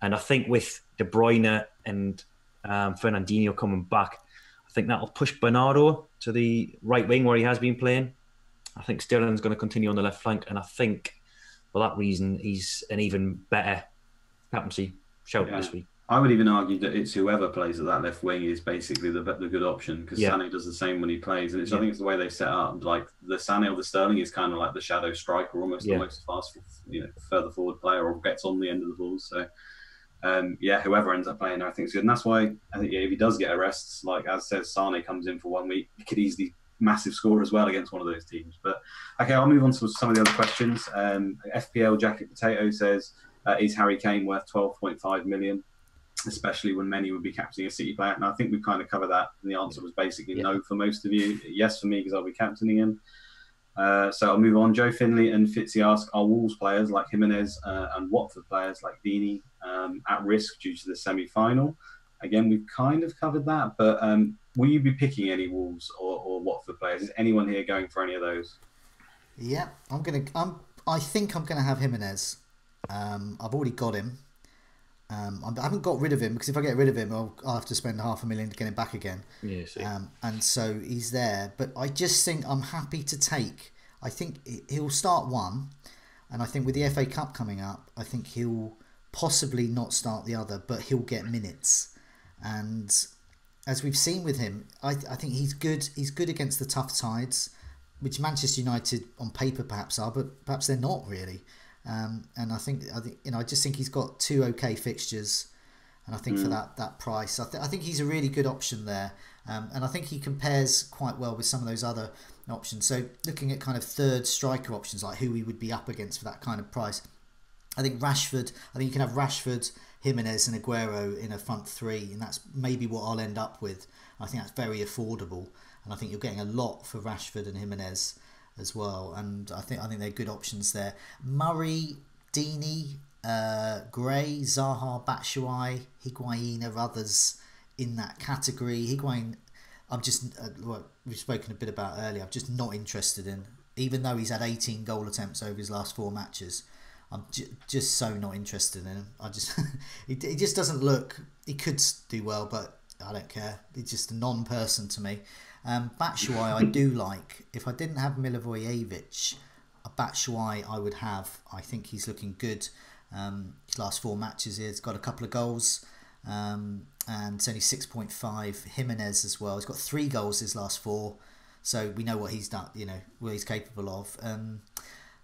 Speaker 4: And I think with De Bruyne and Fernandinho coming back, I think that'll push Bernardo to the right wing where he has been playing. I think Sterling's going to continue on the left flank, and I think for that reason he's an even better captaincy shout this week.
Speaker 2: I would even argue that it's whoever plays at that left wing is basically the good option, because Sané does the same when he plays, and I think it's the way they've set up. Like the Sané or the Sterling is kind of like the shadow striker, almost fast, further forward player, or gets on the end of the ball. So whoever ends up playing, I think it's good, and that's why I think if he does get arrests, like as says, Sané comes in for 1 week, he could easily massive score as well against one of those teams. But okay, I'll move on to some of the other questions. FPL Jacket Potato says, is Harry Kane worth 12.5 million? Especially when many would be captaining a City player. And I think we've kind of covered that. And the answer was basically no for most of you. Yes for me, because I'll be captaining him. So I'll move on. Joe Finley and Fitzy ask, are Wolves players like Jimenez and Watford players like Deeney at risk due to the semi-final? Again, we've kind of covered that. But will you be picking any Wolves or Watford players? Is anyone here going for any of those?
Speaker 1: Yeah, I think I'm going to have Jimenez. I've already got him. I haven't got rid of him, because if I get rid of him, I'll have to spend $500,000 to get him back again. And so he's there. But I just think I'm happy to take. I think he'll start one, and I think with the FA Cup coming up, I think he'll possibly not start the other, but he'll get minutes. And as we've seen with him, I think he's good. He's good against the tough sides, which Manchester United on paper perhaps are, but perhaps they're not really. And I think I just think he's got 2 okay fixtures, and I think for that price, I think he's a really good option there, and I think he compares quite well with some of those other options. So looking at kind of third striker options, like who we would be up against for that kind of price, I think you can have Rashford, Jimenez, and Aguero in a front 3, and that's maybe what I'll end up with. I think that's very affordable, and I think you're getting a lot for Rashford and Jimenez as well, and I think they're good options there. Murray, Deeney, Gray, Zaha, Batshuayi, Higuain are others in that category. Higuain, I'm just we've spoken a bit about earlier. I'm just not interested in, even though he's had 18 goal attempts over his last 4 matches. I'm just so not interested in him. He just doesn't look. He could do well, but I don't care. He's just a non-person to me. Batshuayi I do like. If I didn't have Milivojevic, a Batshuayi I would have. I think he's looking good. His last 4 matches, he's got a couple of goals, and it's only 6.5. Jimenez as well. He's got 3 goals his last 4, so we know what he's done. What he's capable of.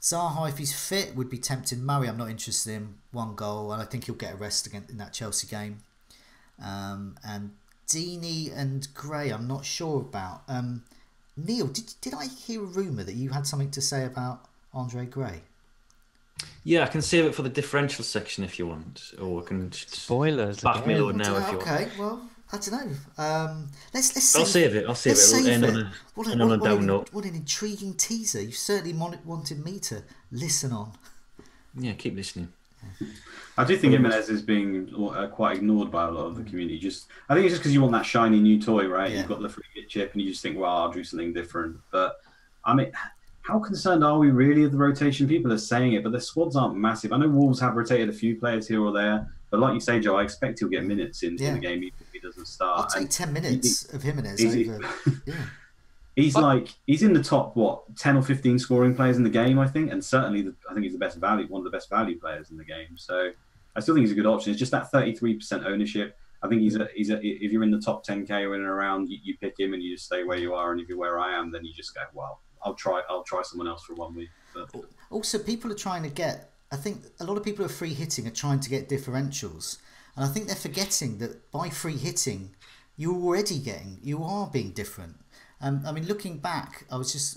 Speaker 1: Zaha, if he's fit, would be tempting. Murray, I'm not interested in. 1 goal, and I think he'll get a rest again in that Chelsea game. And Deeney and Gray, I'm not sure about. Neale, did I hear a rumour that you had something to say about Andre Gray?
Speaker 4: Yeah, I can save it for the differential section if you want, or I can
Speaker 3: spoilers.
Speaker 4: Back me load now if you want.
Speaker 1: Okay, well, I don't know. Let's
Speaker 4: I'll save it. It'll end on a down note.
Speaker 1: What an intriguing teaser! You certainly wanted me to listen on.
Speaker 4: Yeah, keep listening.
Speaker 2: I do think Jimenez is being quite ignored by a lot of the community. I think it's just because you want that shiny new toy, right? Yeah. You've got the free hit chip, and you just think, well, I'll do something different. But I mean, how concerned are we really of the rotation? People are saying it, but the squads aren't massive. I know Wolves have rotated a few players here or there, but like you say, Joe, I expect he'll get minutes in the game even if he doesn't start.
Speaker 1: I'll take 10 minutes of Jimenez over.
Speaker 2: He's in the top 10 or 15 scoring players in the game, I think, and certainly I think he's the best value, one of the best value players in the game. So I still think he's a good option. It's just that 33% ownership. I think if you're in the top 10k or in and around, you pick him and you just stay where you are. And if you're where I am, then you just go, well, I'll try someone else for 1 week. But
Speaker 1: also, people are trying to get. I think a lot of people who are free hitting are trying to get differentials, And I think they're forgetting that by free hitting, you are being different. I mean, looking back, I was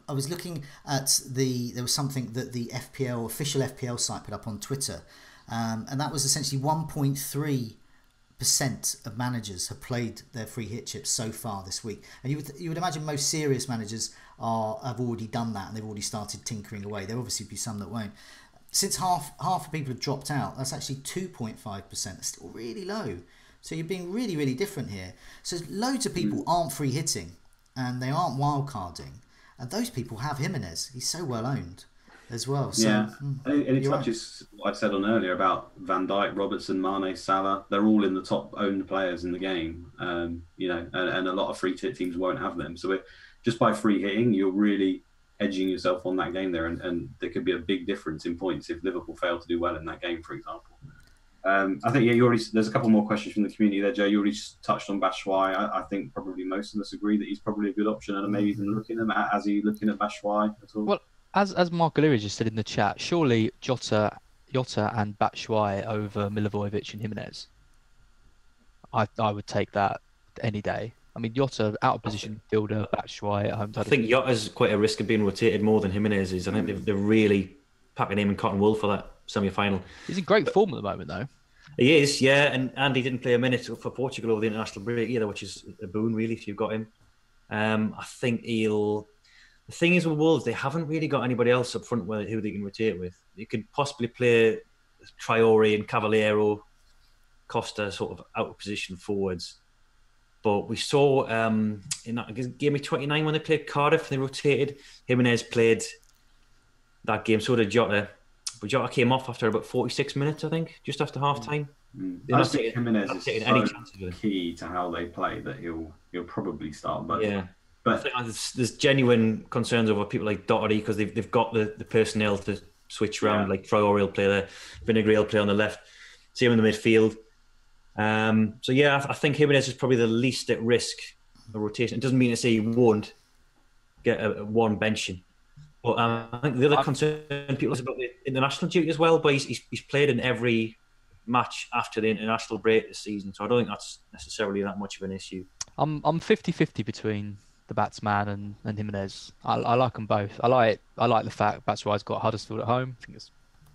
Speaker 1: looking at there was something that the official FPL site put up on Twitter, and that was essentially 1.3% of managers have played their free hit chips so far this week. And you would imagine most serious managers have already done that, and they've already started tinkering away. There'll obviously be some that won't. Since half of people have dropped out, that's actually 2.5%. It's still really low. So you're being really, really different here. So loads of people aren't free hitting, and they aren't wild carding. And those people have Jimenez. He's so well owned as well. So,
Speaker 2: yeah, and it touches what I said on earlier about Van Dijk, Robertson, Mane, Salah. They're all in the top owned players in the game. And a lot of free hit teams won't have them. So just by free hitting, you're really edging yourself on that game there, and there could be a big difference in points if Liverpool fail to do well in that game, for example. I think there's a couple more questions from the community there, Joe. You already touched on Batshuayi. I think probably most of us agree that he's probably a good option, and maybe even looking at Batshuayi at all.
Speaker 3: Well, as Mark O'Leary just said in the chat, surely Jota and Batshuayi over Milivojevic and Jimenez. I would take that any day. I mean, Jota out of position fielder, Batshuayi at home.
Speaker 4: I think Jota's quite a risk of being rotated more than Jimenez is. I think they're really packing him in cotton wool for that semi-final.
Speaker 3: He's in great form at the moment, though.
Speaker 4: He is, yeah, and he didn't play a minute for Portugal over the international break either, which is a boon, really, if you've got him. I think the thing is with Wolves, they haven't really got anybody else up front who they can rotate with. You could possibly play Traore and Cavaliero, Costa sort of out of position forwards. But we saw in that game of 29 when they played Cardiff, they rotated. Jimenez played that game, so did Jota. But Jota came off after about 46 minutes, I think, just after half time.
Speaker 2: I think Jimenez is so key to how they play that he'll probably start. But
Speaker 4: yeah, but I think there's genuine concerns over people like Doherty because they've got the personnel to switch around. Like Traore will play there, Vinagre will play on the left, same in the midfield. So yeah, I think Jimenez is probably the least at risk of rotation. It doesn't mean to say he won't get a one benching. But I think the other concern people is about the international duty as well. But he's played in every match after the international break this season, so I don't think that's necessarily that much of an issue.
Speaker 3: I'm 50-50 between the Batsman and Jimenez. I like them both. I like the fact Batshuayi's got Huddersfield at home. I think it's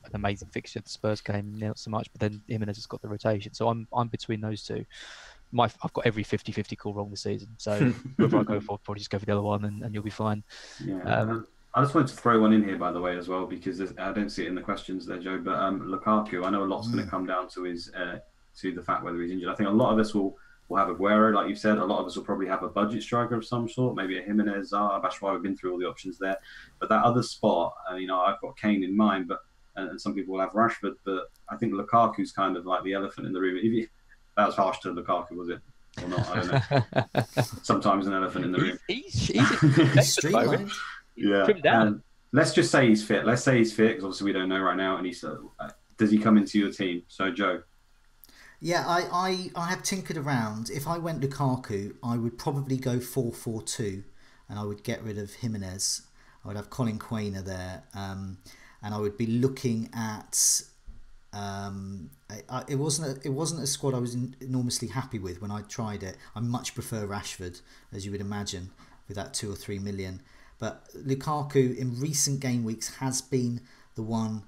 Speaker 3: an amazing fixture. The Spurs game, not so much, but then Jimenez has got the rotation. So I'm between those two. I've got every 50-50 call wrong this season. So whether I go for, probably just go for the other one, and you'll be fine.
Speaker 2: Yeah. I just wanted to throw one in here, by the way, as well, because I don't see it in the questions there, Joe. But Lukaku, I know a lot's going to come down to to the fact whether he's injured. I think a lot of us will have Aguero, like you said. A lot of us will probably have a budget striker of some sort, maybe a Jimenez, Batshuayi. We've been through all the options there. But that other spot, I've got Kane in mind, and some people will have Rashford. But I think Lukaku's kind of like the elephant in the room. That was harsh to Lukaku, was it? Or not? I don't know. Sometimes an elephant in the room.
Speaker 3: He's streamlined.
Speaker 2: Yeah, let's just say he's fit. Let's say he's fit because obviously we don't know right now. And does he come into your team? So Joe.
Speaker 1: Yeah, I have tinkered around. If I went Lukaku, I would probably go 4-4-2, and I would get rid of Jimenez. I would have Colin Quainer there, and I would be looking at. It wasn't a squad I was enormously happy with when I tried it. I much prefer Rashford, as you would imagine, with that 2 or 3 million. But Lukaku in recent game weeks has been the one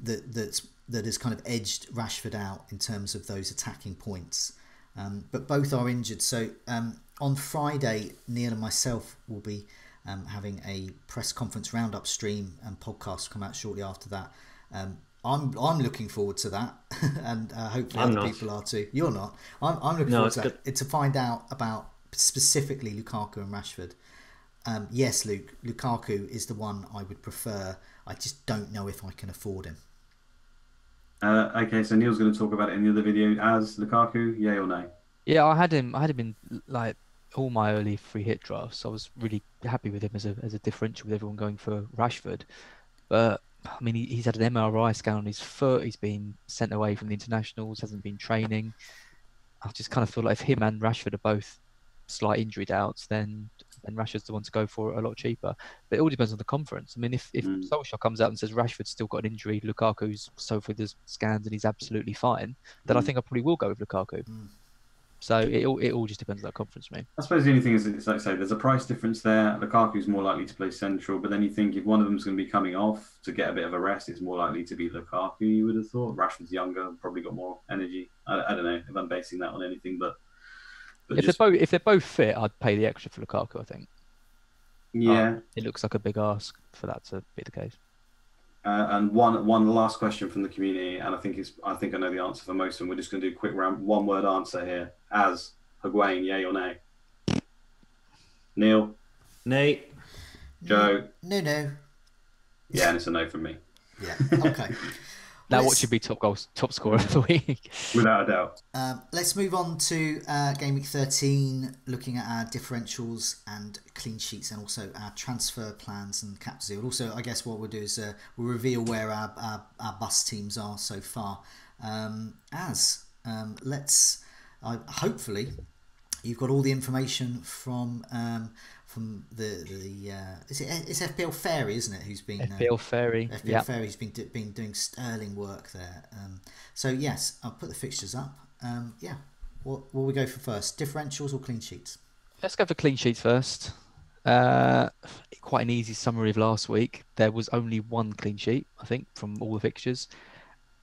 Speaker 1: that has kind of edged Rashford out in terms of those attacking points. But both are injured. So on Friday, Neale and myself will be having a press conference roundup stream and podcast come out shortly after that. I'm looking forward to that, and hopefully other people are too. You're not. I'm looking forward to that. It's to find out about specifically Lukaku and Rashford. Yes, Lukaku is the one I would prefer. I just don't know if I can afford him.
Speaker 2: Okay, so Neil's going to talk about it in the other video as Lukaku, yay or nay?
Speaker 3: Yeah, I had him in like all my early free hit drafts. I was really happy with him as a differential with everyone going for Rashford. But I mean, he's had an MRI scan on his foot. He's been sent away from the internationals. Hasn't been training. I just kind of feel like if him and Rashford are both slight injury doubts, then and Rashford's the one to go for a lot cheaper. But it all depends on the conference. I mean, if Solskjaer comes out and says Rashford's still got an injury, Lukaku's so through the scans and he's absolutely fine, then I think I probably will go with Lukaku. So it all just depends on that conference, mate.
Speaker 2: I suppose the only thing is, it's like I say, there's a price difference there. Lukaku's more likely to play central, but then you think if one of them's going to be coming off to get a bit of a rest, it's more likely to be Lukaku, you would have thought. Rashford's younger, probably got more energy. I don't know if I'm basing that on anything, but
Speaker 3: if they're both fit, I'd pay the extra for Lukaku, I think.
Speaker 2: Yeah.
Speaker 3: It looks like a big ask for that to be the case.
Speaker 2: And one last question from the community, and I think I know the answer for most of them. We're just going to do a quick round, one-word answer here. As Higuain, yay or nay? Neale?
Speaker 4: Nay.
Speaker 2: Joe?
Speaker 1: No.
Speaker 2: Yeah, and it's a no from me.
Speaker 1: Yeah, okay.
Speaker 3: Now, what should be top scorer of the week?
Speaker 2: Without a doubt.
Speaker 1: Let's move on to Game Week 13, looking at our differentials and clean sheets, and also our transfer plans and captaincy. Also, I guess what we'll do is we'll reveal where our bus teams are so far. Hopefully you've got all the information from it's FPL Fairy, isn't it? Who's been
Speaker 3: FPL Fairy?
Speaker 1: FPL Fairy's been doing sterling work there. So yes, I'll put the fixtures up. What will we go for first? Differentials or clean sheets?
Speaker 3: Let's go for clean sheets first. Quite an easy summary of last week. There was only one clean sheet, I think, from all the fixtures,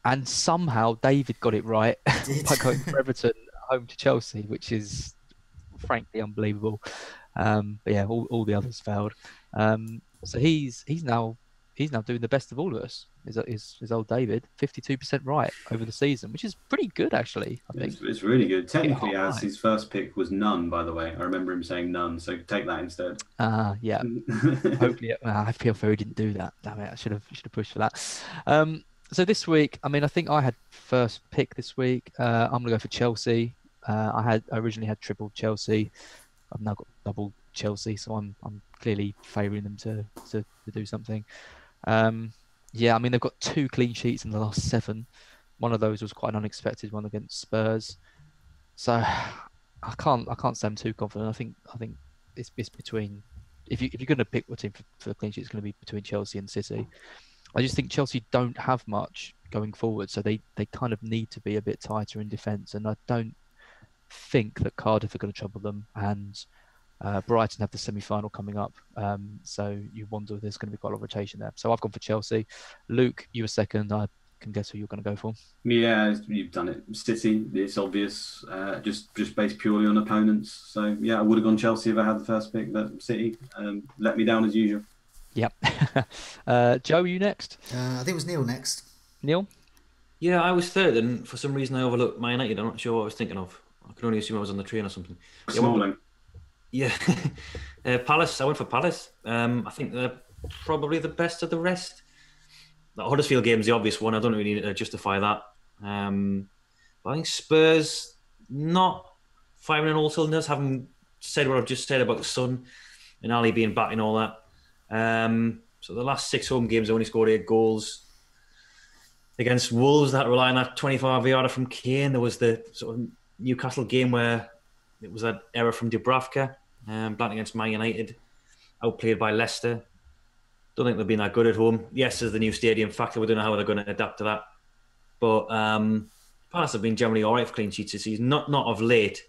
Speaker 3: and somehow David got it right by going for Everton home to Chelsea, which is frankly unbelievable. But yeah, all the others failed. So he's now doing the best of all of us. Is old David 52% right over the season, which is pretty good actually. I think
Speaker 2: it's really good. Technically, as his first pick was none, by the way. I remember him saying none, so take that instead.
Speaker 3: Yeah. Hopefully, I feel Ferry didn't do that. Damn it, I should have pushed for that. So this week, I mean, I think I had first pick this week. I'm gonna go for Chelsea. I originally had triple Chelsea. I've now got double Chelsea, so I'm clearly favouring them to do something. Yeah, I mean they've got 2 clean sheets in the last 7. One of those was quite an unexpected one against Spurs. So I can't say I'm too confident. I think it's between if you're going to pick a team for the clean sheet, it's going to be between Chelsea and City. I just think Chelsea don't have much going forward, so they kind of need to be a bit tighter in defence, and I don't think that Cardiff are going to trouble them, and Brighton have the semi-final coming up, so you wonder if there's going to be quite a lot of rotation there. So I've gone for Chelsea. Luke, you were second. I can guess who you're going to go for.
Speaker 2: Yeah, you've done it. City, it's obvious, just based purely on opponents. So yeah, I would have gone Chelsea if I had the first pick, but City let me down as usual.
Speaker 3: Yep. Joe, you next?
Speaker 1: I think it was Neale next.
Speaker 3: Neale?
Speaker 4: Yeah, I was third, and for some reason I overlooked Man United. I'm not sure what I was thinking of. I can only assume I was on the train or something.
Speaker 2: Smalling.
Speaker 4: Yeah. Palace. I went for Palace. I think they're probably the best of the rest. The Huddersfield game's the obvious one. I don't really need to justify that. But I think Spurs not firing on all cylinders, having said what I've just said about the Sun and Ali being back and all that. So the last 6 home games, I only scored 8 goals. Against Wolves, that rely on that 25-yarder from Kane. There was the sort of Newcastle game where it was that error from Dubravka, playing against Man United, outplayed by Leicester. Don't think they've been that good at home. Yes, there's the new stadium factor. We don't know how they're going to adapt to that. But Palace have been generally all right for clean sheets this season. Not of late.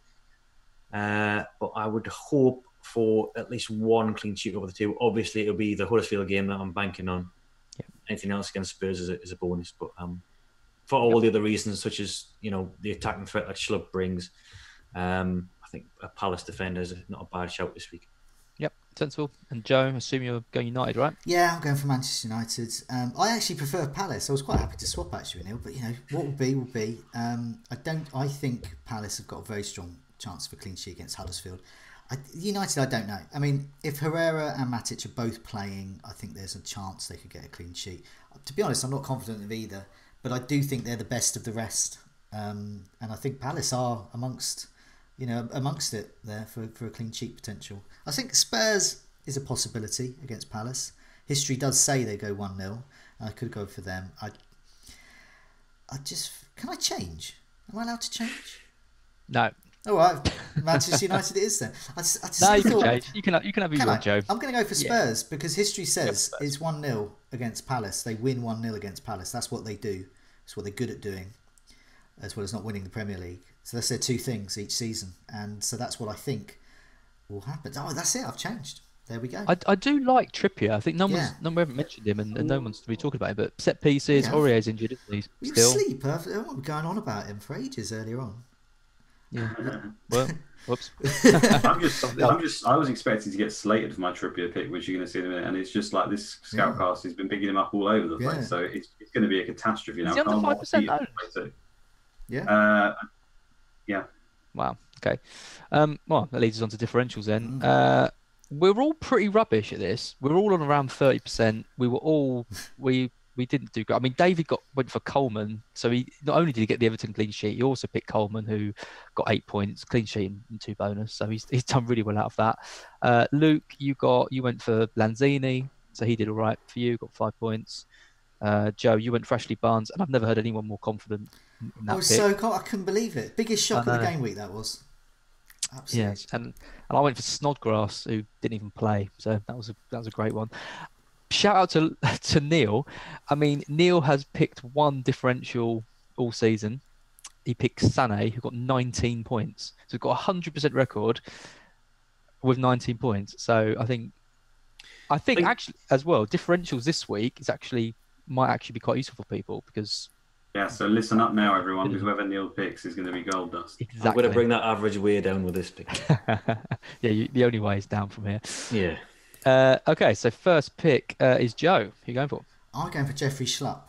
Speaker 4: But I would hope for at least one clean sheet over the 2. Obviously, it'll be the Huddersfield game that I'm banking on.
Speaker 3: Yep.
Speaker 4: Anything else against Spurs is a bonus. But for all the other reasons, such as the attacking threat that Schlupp brings, I think a Palace defender is not a bad shout this week.
Speaker 3: Yep, sensible. And Joe, I assume you're going United, right?
Speaker 1: Yeah, I'm going for Manchester United. I actually prefer Palace. I was quite happy to swap actually, Neil. But what will be will be. I think Palace have got a very strong chance for clean sheet against Huddersfield. United, I don't know. I mean, if Herrera and Matic are both playing, I think there's a chance they could get a clean sheet. To be honest, I'm not confident of either, but I do think they're the best of the rest. And I think Palace are amongst it there for a clean sheet potential. I think Spurs is a possibility against Palace. History does say they go 1-0. I could go for them. Can I change? Am I allowed to change?
Speaker 3: No.
Speaker 1: All right, Manchester United it is then. I just
Speaker 3: No, you can
Speaker 1: thought,
Speaker 3: change. You can have who you want, Joe.
Speaker 1: I'm going to go for
Speaker 3: Yeah.
Speaker 1: Spurs because history says
Speaker 3: Spurs.
Speaker 1: it's 1-0 against Palace. They win 1-0 against Palace. That's what they do. It's what they're good at doing, as well as not winning the Premier League. So that's their two things each season, and so that's what I think will happen. Oh, that's it. I've changed. There we go.
Speaker 3: I do like Trippier. I think we
Speaker 1: Yeah.
Speaker 3: haven't mentioned him, and no one's really talking about him. But set pieces,
Speaker 1: Yeah.
Speaker 3: Aurier's injured, isn't he?
Speaker 1: You were
Speaker 3: Still.
Speaker 1: asleep. I was going on about him for ages earlier on.
Speaker 3: Yeah. Well, whoops.
Speaker 2: I was expecting to get slated for my Trippier pick, which you're going to see in a minute, and it's just like this Scoutcast has been picking him up all over the place.
Speaker 1: Yeah.
Speaker 2: So it's going to be a catastrophe now.
Speaker 3: Is he under 5% owned?
Speaker 1: Yeah.
Speaker 2: Yeah.
Speaker 3: Wow. Okay. Well, that leads us on to differentials then. We're all pretty rubbish at this. We're all on around 30%. We didn't do good. I mean, David went for Coleman, so he not only did he get the Everton clean sheet, he also picked Coleman, who got 8 points, clean sheet and 2 bonus. So he's done really well out of that. Luke, you went for Lanzini, so he did all right for you, got 5 points. Joe, you went for Ashley Barnes, and I've never heard anyone more confident in that pick.
Speaker 1: I couldn't believe it. Biggest shock of the game week that was. Absolutely.
Speaker 3: Yes, and I went for Snodgrass, who didn't even play, so that was a great one. Shout out to Neale. I mean, Neale has picked one differential all season. He picked Sané, who got 19 points. So he's got a 100% record with 19 points. So I think actually as well, differentials this week might actually be quite useful for people because.
Speaker 2: Yeah, so listen up now, everyone, because whoever Neale picks is going to be gold dust.
Speaker 3: Exactly.
Speaker 4: I'm going to bring that average way down with this pick.
Speaker 3: Yeah, the only way is down from here.
Speaker 4: Yeah.
Speaker 3: Okay, so first pick is Joe. Who are you going for?
Speaker 1: I'm going for Jeffrey Schlupp.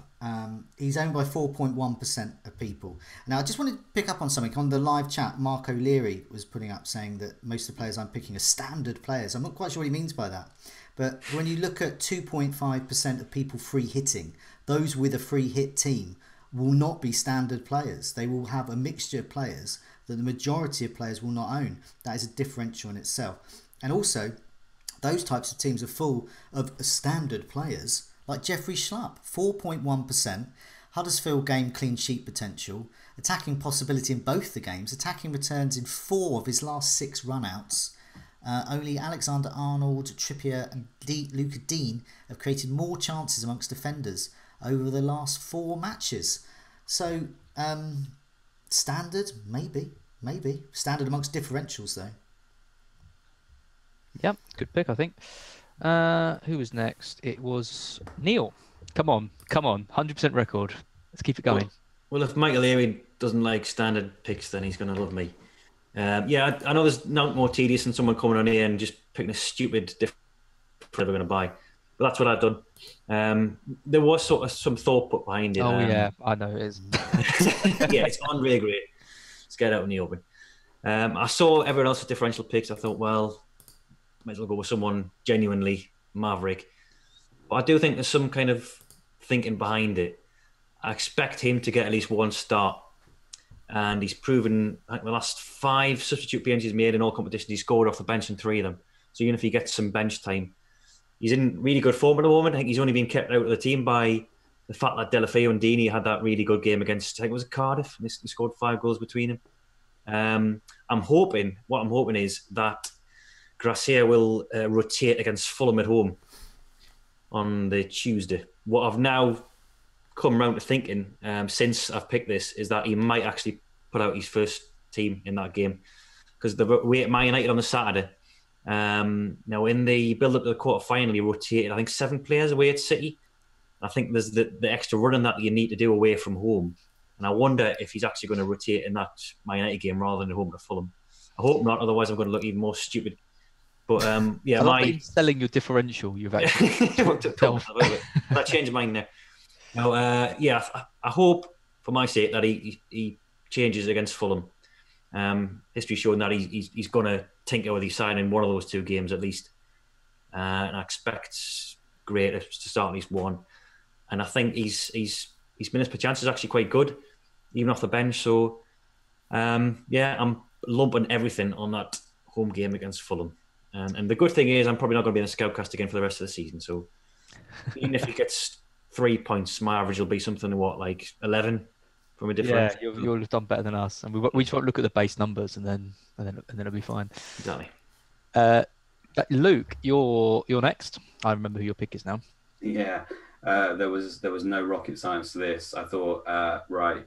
Speaker 1: He's owned by 4.1% of people. Now, I just wanted to pick up on something. On the live chat, Mark O'Leary was putting up saying that most of the players I'm picking are standard players. I'm not quite sure what he means by that. But when you look at 2.5% of people free hitting, those with a free hit team will not be standard players. They will have a mixture of players that the majority of players will not own. That is a differential in itself. And also, those types of teams are full of standard players like Jeffrey Schlupp, 4.1%, Huddersfield game clean sheet potential, attacking possibility in both the games, attacking returns in 4 of his last 6 run-outs. Only Alexander Arnold, Trippier and Luca Dean have created more chances amongst defenders over the last 4 matches. So, standard, maybe. Standard amongst differentials, though.
Speaker 3: Yep, good pick, I think. Who was next? It was Neale. Come on, 100% record. Let's keep it going.
Speaker 4: Well, if Michael Leary doesn't like standard picks, then he's going to love me. Yeah, I know there's no more tedious than someone coming on here and just picking a stupid different they're going to buy. But that's what I've done. There was sort of some thought put behind it.
Speaker 3: Oh, yeah, I know it is.
Speaker 4: Yeah, it's unreal great. Let's get out in the open. I saw everyone else's differential picks. I thought, well, might as well go with someone genuinely maverick. But I do think there's some kind of thinking behind it. I expect him to get at least one start. And he's proven, I think the last 5 substitute appearances he's made in all competitions, he scored off the bench in 3 of them. So even if he gets some bench time, he's in really good form at the moment. I think he's only been kept out of the team by the fact that Delafeu and Deeney had that really good game against, I think it was Cardiff, and he scored 5 goals between them. What I'm hoping is that Gracia will rotate against Fulham at home on the Tuesday. What I've now come round to thinking since I've picked this is that he might actually put out his first team in that game because the way at Man United on the Saturday. Now in the build-up to the quarter-final, he rotated, I think, 7 players away at City. I think there's the extra running that you need to do away from home. And I wonder if he's actually going to rotate in that Man United game rather than at home to Fulham. I hope not, otherwise I'm going to look even more stupid. But yeah,
Speaker 3: selling your differential, you've actually
Speaker 4: I changed mine there. Now, yeah, I hope for my sake that he changes against Fulham. History showing that he's going to tinker with his side in one of those 2 games at least. And I expect Gray to start at least one. And I think his minutes per chance is actually quite good, even off the bench. So, yeah, I'm lumping everything on that home game against Fulham. And the good thing is I'm probably not going to be in a Scoutcast again for the rest of the season. So even if he gets 3 points, my average will be something like 11, from a different.
Speaker 3: Yeah, you'll have done better than us, and we just won't look at the base numbers, and then it'll be fine.
Speaker 4: Exactly.
Speaker 3: Luke, you're next. I remember who your pick is now.
Speaker 2: Yeah, there was no rocket science to this. I thought, right,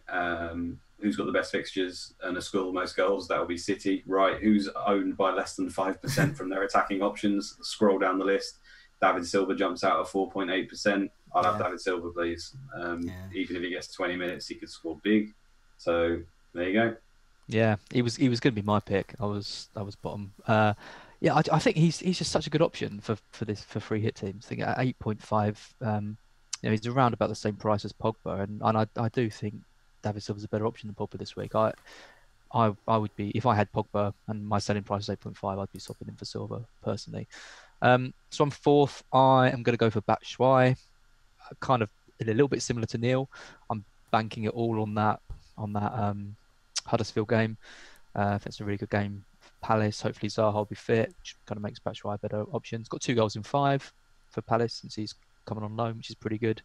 Speaker 2: who's got the best fixtures and a score the most goals? That will be City. Right, who's owned by less than 5% from their attacking options? Scroll down the list. David Silva jumps out at 4.8%. I'll have David Silva, please. Even if he gets 20 minutes, he could score big. So there you go.
Speaker 3: Yeah, he was going to be my pick. I was bottom. Yeah, I think he's just such a good option for free hit teams. I think at 8.5, he's around about the same price as Pogba, and I do think David Silva's a better option than Pogba this week. I would be, if I had Pogba and my selling price is 8.5, I'd be swapping him for Silva personally. So I'm fourth. I am going to go for Batshuayi, kind of a little bit similar to Neale. I'm banking it all on that Huddersfield game. If it's a really good game, Palace. Hopefully Zaha will be fit, which kind of makes Batshuayi a better option. He's got 2 goals in 5 for Palace since he's coming on loan, which is pretty good.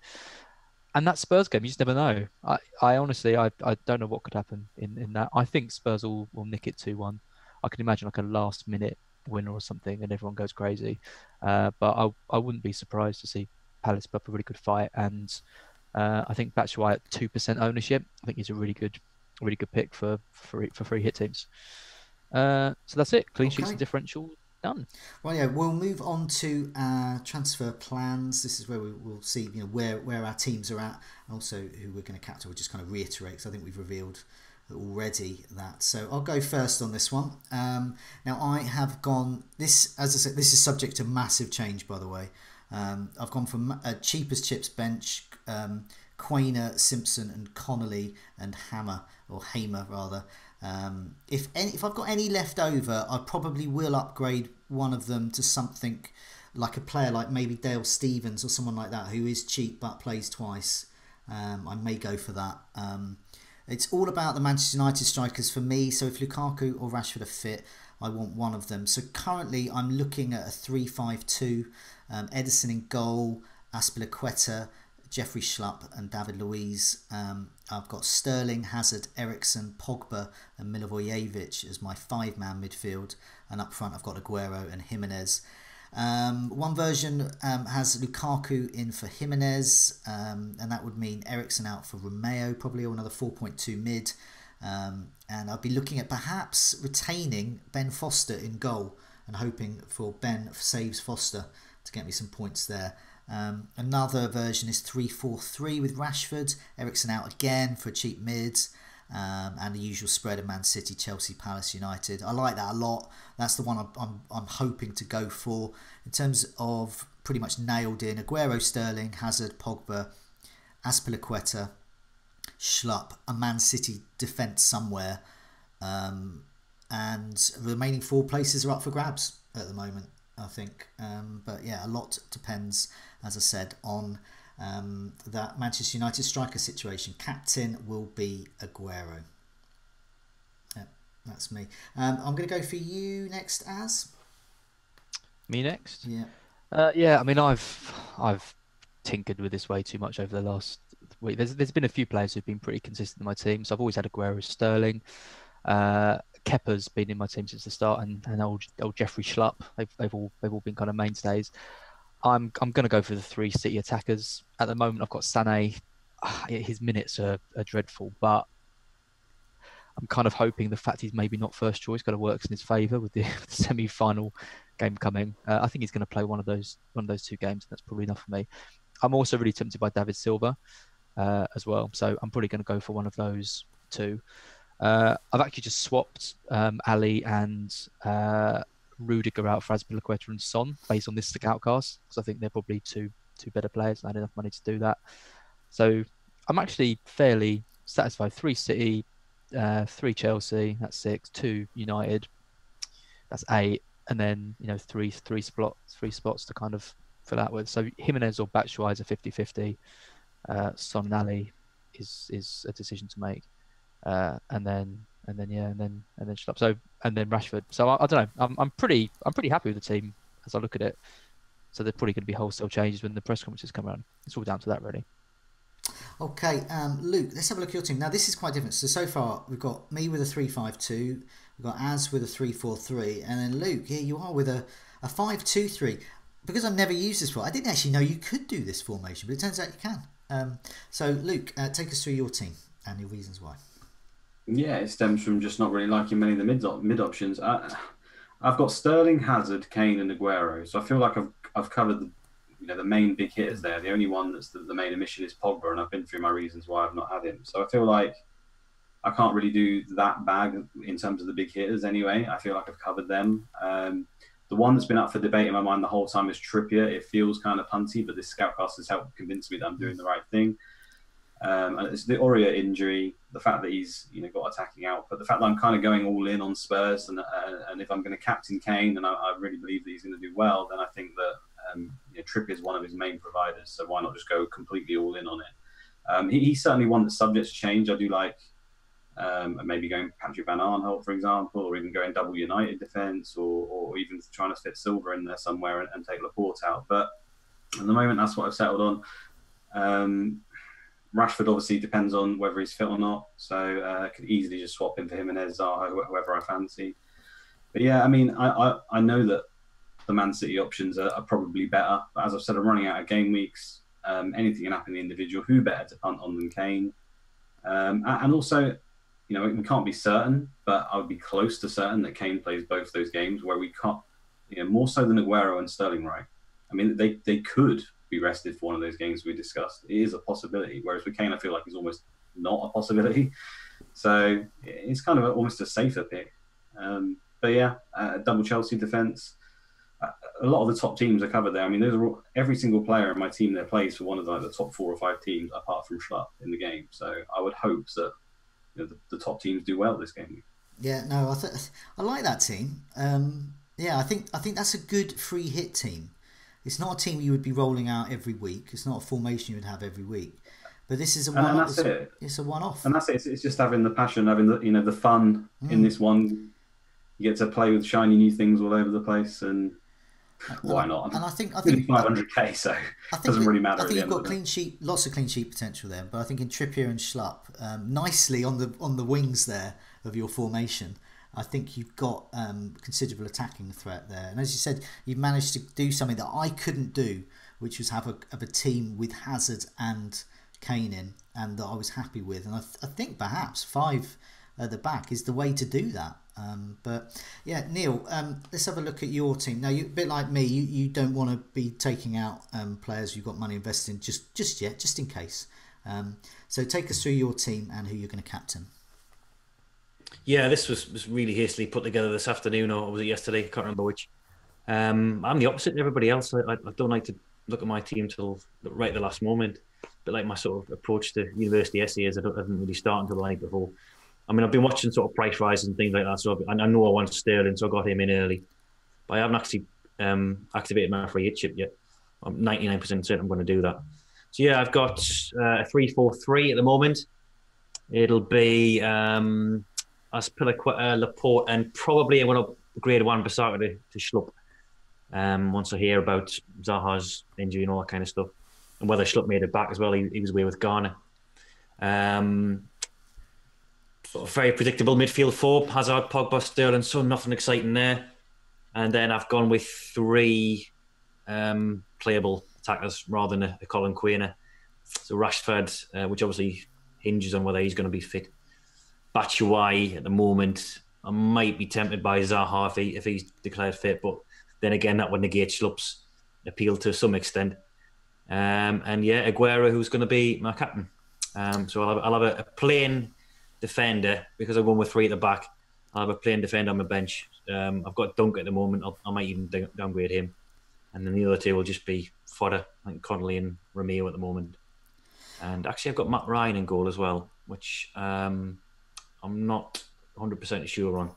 Speaker 3: And that Spurs game, you just never know. I honestly, I don't know what could happen in that. I think Spurs will nick it 2-1. I can imagine like a last minute winner or something, and everyone goes crazy. But I wouldn't be surprised to see Palace put up a really good fight. And I think Batshuayi at 2% ownership, I think he's a really good pick for free hit teams. So that's it. Clean sheets and differential done.
Speaker 1: Well, yeah, we'll move on to our transfer plans. This is where we'll see, where our teams are at, and also who we're going to captain. We'll just kind of reiterate, because I think we've revealed already that. So I'll go first on this one. Now I have gone, this, as I said, this is subject to massive change, by the way. I've gone from a cheap as chips bench, Quainer, Simpson and Connolly and Hamer rather. If I've got any left over, I probably will upgrade one of them to something like a player like maybe Dale Stevens or someone like that, who is cheap but plays twice. I may go for that. It's all about the Manchester United strikers for me. So if Lukaku or Rashford are fit, I want one of them. So currently I'm looking at a 3-5-2. Ederson in goal, Azpilicueta, Jeffrey Schlupp and David Luiz. I've got Sterling, Hazard, Eriksen, Pogba and Milivojevic as my 5-man midfield. And up front I've got Aguero and Jimenez. One version has Lukaku in for Jimenez, and that would mean Eriksen out for Romeo, probably, or another 4.2 mid. And I'll be looking at perhaps retaining Ben Foster in goal and hoping for Ben saves Foster to get me some points there. Another version is 3-4-3 with Rashford, Eriksen out again for a cheap mid, and the usual spread of Man City, Chelsea, Palace, United. I like that a lot. That's the one I'm hoping to go for. In terms of pretty much nailed in, Aguero, Sterling, Hazard, Pogba, Azpilicueta, Schlupp, a Man City defence somewhere, and the remaining 4 places are up for grabs at the moment, I think. But yeah, a lot depends, as I said, on that Manchester United striker situation. Captain will be Aguero. Yep, that's me. I'm going to go for you next, Az.
Speaker 3: Me next?
Speaker 1: Yeah.
Speaker 3: Yeah, I mean, I've tinkered with this way too much over the last week. There's been a few players who've been pretty consistent in my team. So I've always had Aguero, Sterling. Kepa's been in my team since the start, and old Jeffrey Schlupp. They've all been kind of mainstays. I'm going to go for the 3 City attackers. At the moment, I've got Sané. His minutes are dreadful, but I'm kind of hoping the fact he's maybe not first choice kind of works in his favour with the semi-final game coming. I think he's going to play one of those 2 games, and that's probably enough for me. I'm also really tempted by David Silva as well, so I'm probably going to go for one of those 2. I've actually just swapped Ali and Rudiger out for Azpilicueta and Son based on this Scoutcast, because I think they're probably two better players and I had enough money to do that. So I'm actually fairly satisfied. 3 City, 3 Chelsea, that's 6. 2 United, that's 8, and then 3 spots to kind of fill out with. So Jimenez or Batshuayi is a 50-50. Son and Ali is a decision to make. And then Schlupp. So and then Rashford. So I don't know. I'm pretty happy with the team as I look at it. So they're probably going to be wholesale changes when the press conferences come around. It's all down to that, really.
Speaker 1: Okay, Luke, let's have a look at your team. Now, this is quite different. So far, we've got me with a 3-5-2, we've got Az with a 3-4-3, and then Luke, here you are with a 5-2-3. Because I've never used this before, I didn't actually know you could do this formation, but it turns out you can. So, Luke, take us through your team and your reasons why.
Speaker 2: Yeah, it stems from just not really liking many of the mid options. I've got Sterling, Hazard, Kane, and Aguero. So I feel like I've covered the main big hitters there. The only one that's the main omission is Pogba, and I've been through my reasons why I've not had him. So I feel like I can't really do that bad in terms of the big hitters anyway. I feel like I've covered them. The one that's been up for debate in my mind the whole time is Trippier. It feels kind of punty, but this Scoutcast has helped convince me that I'm doing the right thing. And it's the Aurier injury, the fact that he's got attacking output, the fact that I'm kind of going all in on Spurs, and if I'm going to captain Kane, and I really believe that he's going to do well, then I think that Trippier is one of his main providers. So why not just go completely all in on it? He's certainly one that's subject to change. I do like maybe going Patrick Van Aanholt, for example, or even going double United defence, or even trying to fit Silva in there somewhere and take Laporte out. But at the moment, that's what I've settled on. Rashford obviously depends on whether he's fit or not, so I could easily just swap him for Jimenez, Zaha, whoever I fancy. But yeah, I mean, I know that the Man City options are probably better, but as I've said, I'm running out of game weeks. Anything can happen in the individual. Who better to punt on than Kane? And also, we can't be certain, but I would be close to certain that Kane plays both those games, where we can't, more so than Aguero and Sterling, right? I mean, they could be rested for one of those games we discussed. It is a possibility, whereas with Kane I feel like it's almost not a possibility, so it's kind of almost a safer pick. But yeah, double Chelsea defence, a lot of the top teams are covered there. I mean, those are every single player in my team there plays for one of the top 4 or 5 teams apart from Schlupp in the game, so I would hope that the top teams do well this game.
Speaker 1: Yeah, no, I like that team. Yeah, I think that's a good free hit team. It's not a team you would be rolling out every week. It's not a formation you would have every week. But this is a one.
Speaker 2: And that's it.
Speaker 1: It's a one-off.
Speaker 2: And that's it. It's just having the passion, having the fun in this one. You get to play with shiny new things all over the place, and why not?
Speaker 1: And I think
Speaker 2: 500k, so it doesn't really matter.
Speaker 1: I think you've got lots of clean sheet potential there. But I think in Trippier and Schlupp, nicely on the wings there of your formation, I think you've got considerable attacking threat there. And as you said, you've managed to do something that I couldn't do, which was have a team with Hazard and Kane in, and that I was happy with. And I think perhaps 5 at the back is the way to do that. But yeah, Neale, let's have a look at your team. Now, you a bit like me, you don't want to be taking out players you've got money invested in just yet, just in case. So take us through your team and who you're going to captain.
Speaker 4: Yeah, this was really hastily put together this afternoon, or was it yesterday? I can't remember which. I'm the opposite of everybody else. I don't like to look at my team till right at the last moment. But like my sort of approach to university essays, I didn't really start until the night before. I mean, I've been watching sort of price rises and things like that, so I know I want Sterling, so I got him in early. But I haven't actually activated my free hit chip yet. I'm 99% certain I'm going to do that. So yeah, I've got a 3-4-3 at the moment. It'll be Aspilicueta, Laporte, and probably I'm going to upgrade Wan-Bissaka to Schlupp. Once I hear about Zaha's injury and all that kind of stuff, and whether Schlupp made it back as well. He was away with Ghana. Sort of very predictable midfield 4: Hazard, Pogba, Sterling. So nothing exciting there. And then I've gone with 3 playable attackers rather than a Colin Quainer. So Rashford, which obviously hinges on whether he's going to be fit. Batshuayi at the moment. I might be tempted by Zaha if he's declared fit, but then again that would negate Schlupp's appeal to some extent. And yeah, Aguero, who's going to be my captain. So I'll have a plain defender because I'm going with 3 at the back. I'll have a plain defender on my bench. I've got Dunk at the moment. I might even downgrade him. And then the other 2 will just be fodder, like Connolly and Romeo at the moment. And actually, I've got Matt Ryan in goal as well, which I'm not 100% sure on.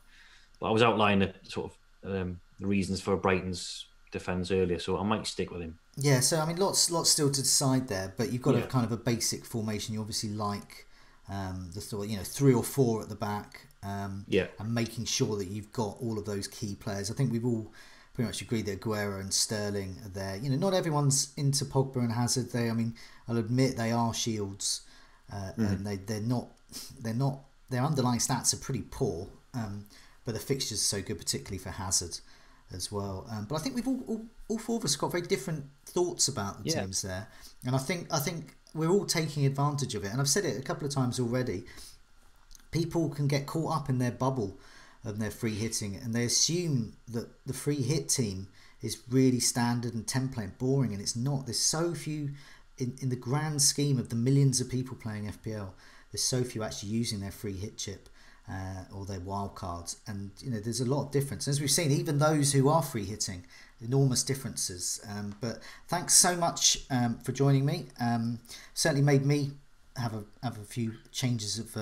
Speaker 4: But I was outlining the sort of the reasons for Brighton's defence earlier, so I might stick with him.
Speaker 1: Yeah, so I mean, lots still to decide there, but you've got a kind of a basic formation. You obviously like the sort of 3 or 4 at the back, and making sure that you've got all of those key players. I think we've all pretty much agree that Aguero and Sterling are there. You know, not everyone's into Pogba and Hazard. I'll admit they are shields, and they're not. Their underlying stats are pretty poor, but the fixtures are so good, particularly for Hazard as well. But I think we've all four of us got very different thoughts about the teams there, and I think we're all taking advantage of it. And I've said it a couple of times already. People can get caught up in their bubble of their free hitting, and they assume that the free hit team is really standard and template and boring, and it's not. There's so few in the grand scheme of the millions of people playing FPL. There's so few actually using their free hit chip or their wild cards, and you know there's a lot of difference. As we've seen, even those who are free hitting, enormous differences. But thanks so much for joining me. Certainly made me have a few changes of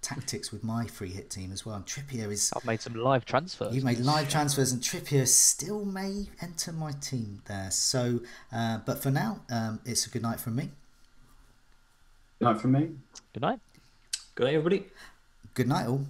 Speaker 1: tactics with my free hit team as well. And Trippier is.
Speaker 3: I've made some live transfers.
Speaker 1: You made live transfers, and Trippier still may enter my team there. So, but for now, it's a good night from me.
Speaker 2: Good night from me.
Speaker 3: Good night.
Speaker 4: Good night, everybody.
Speaker 1: Good night, all.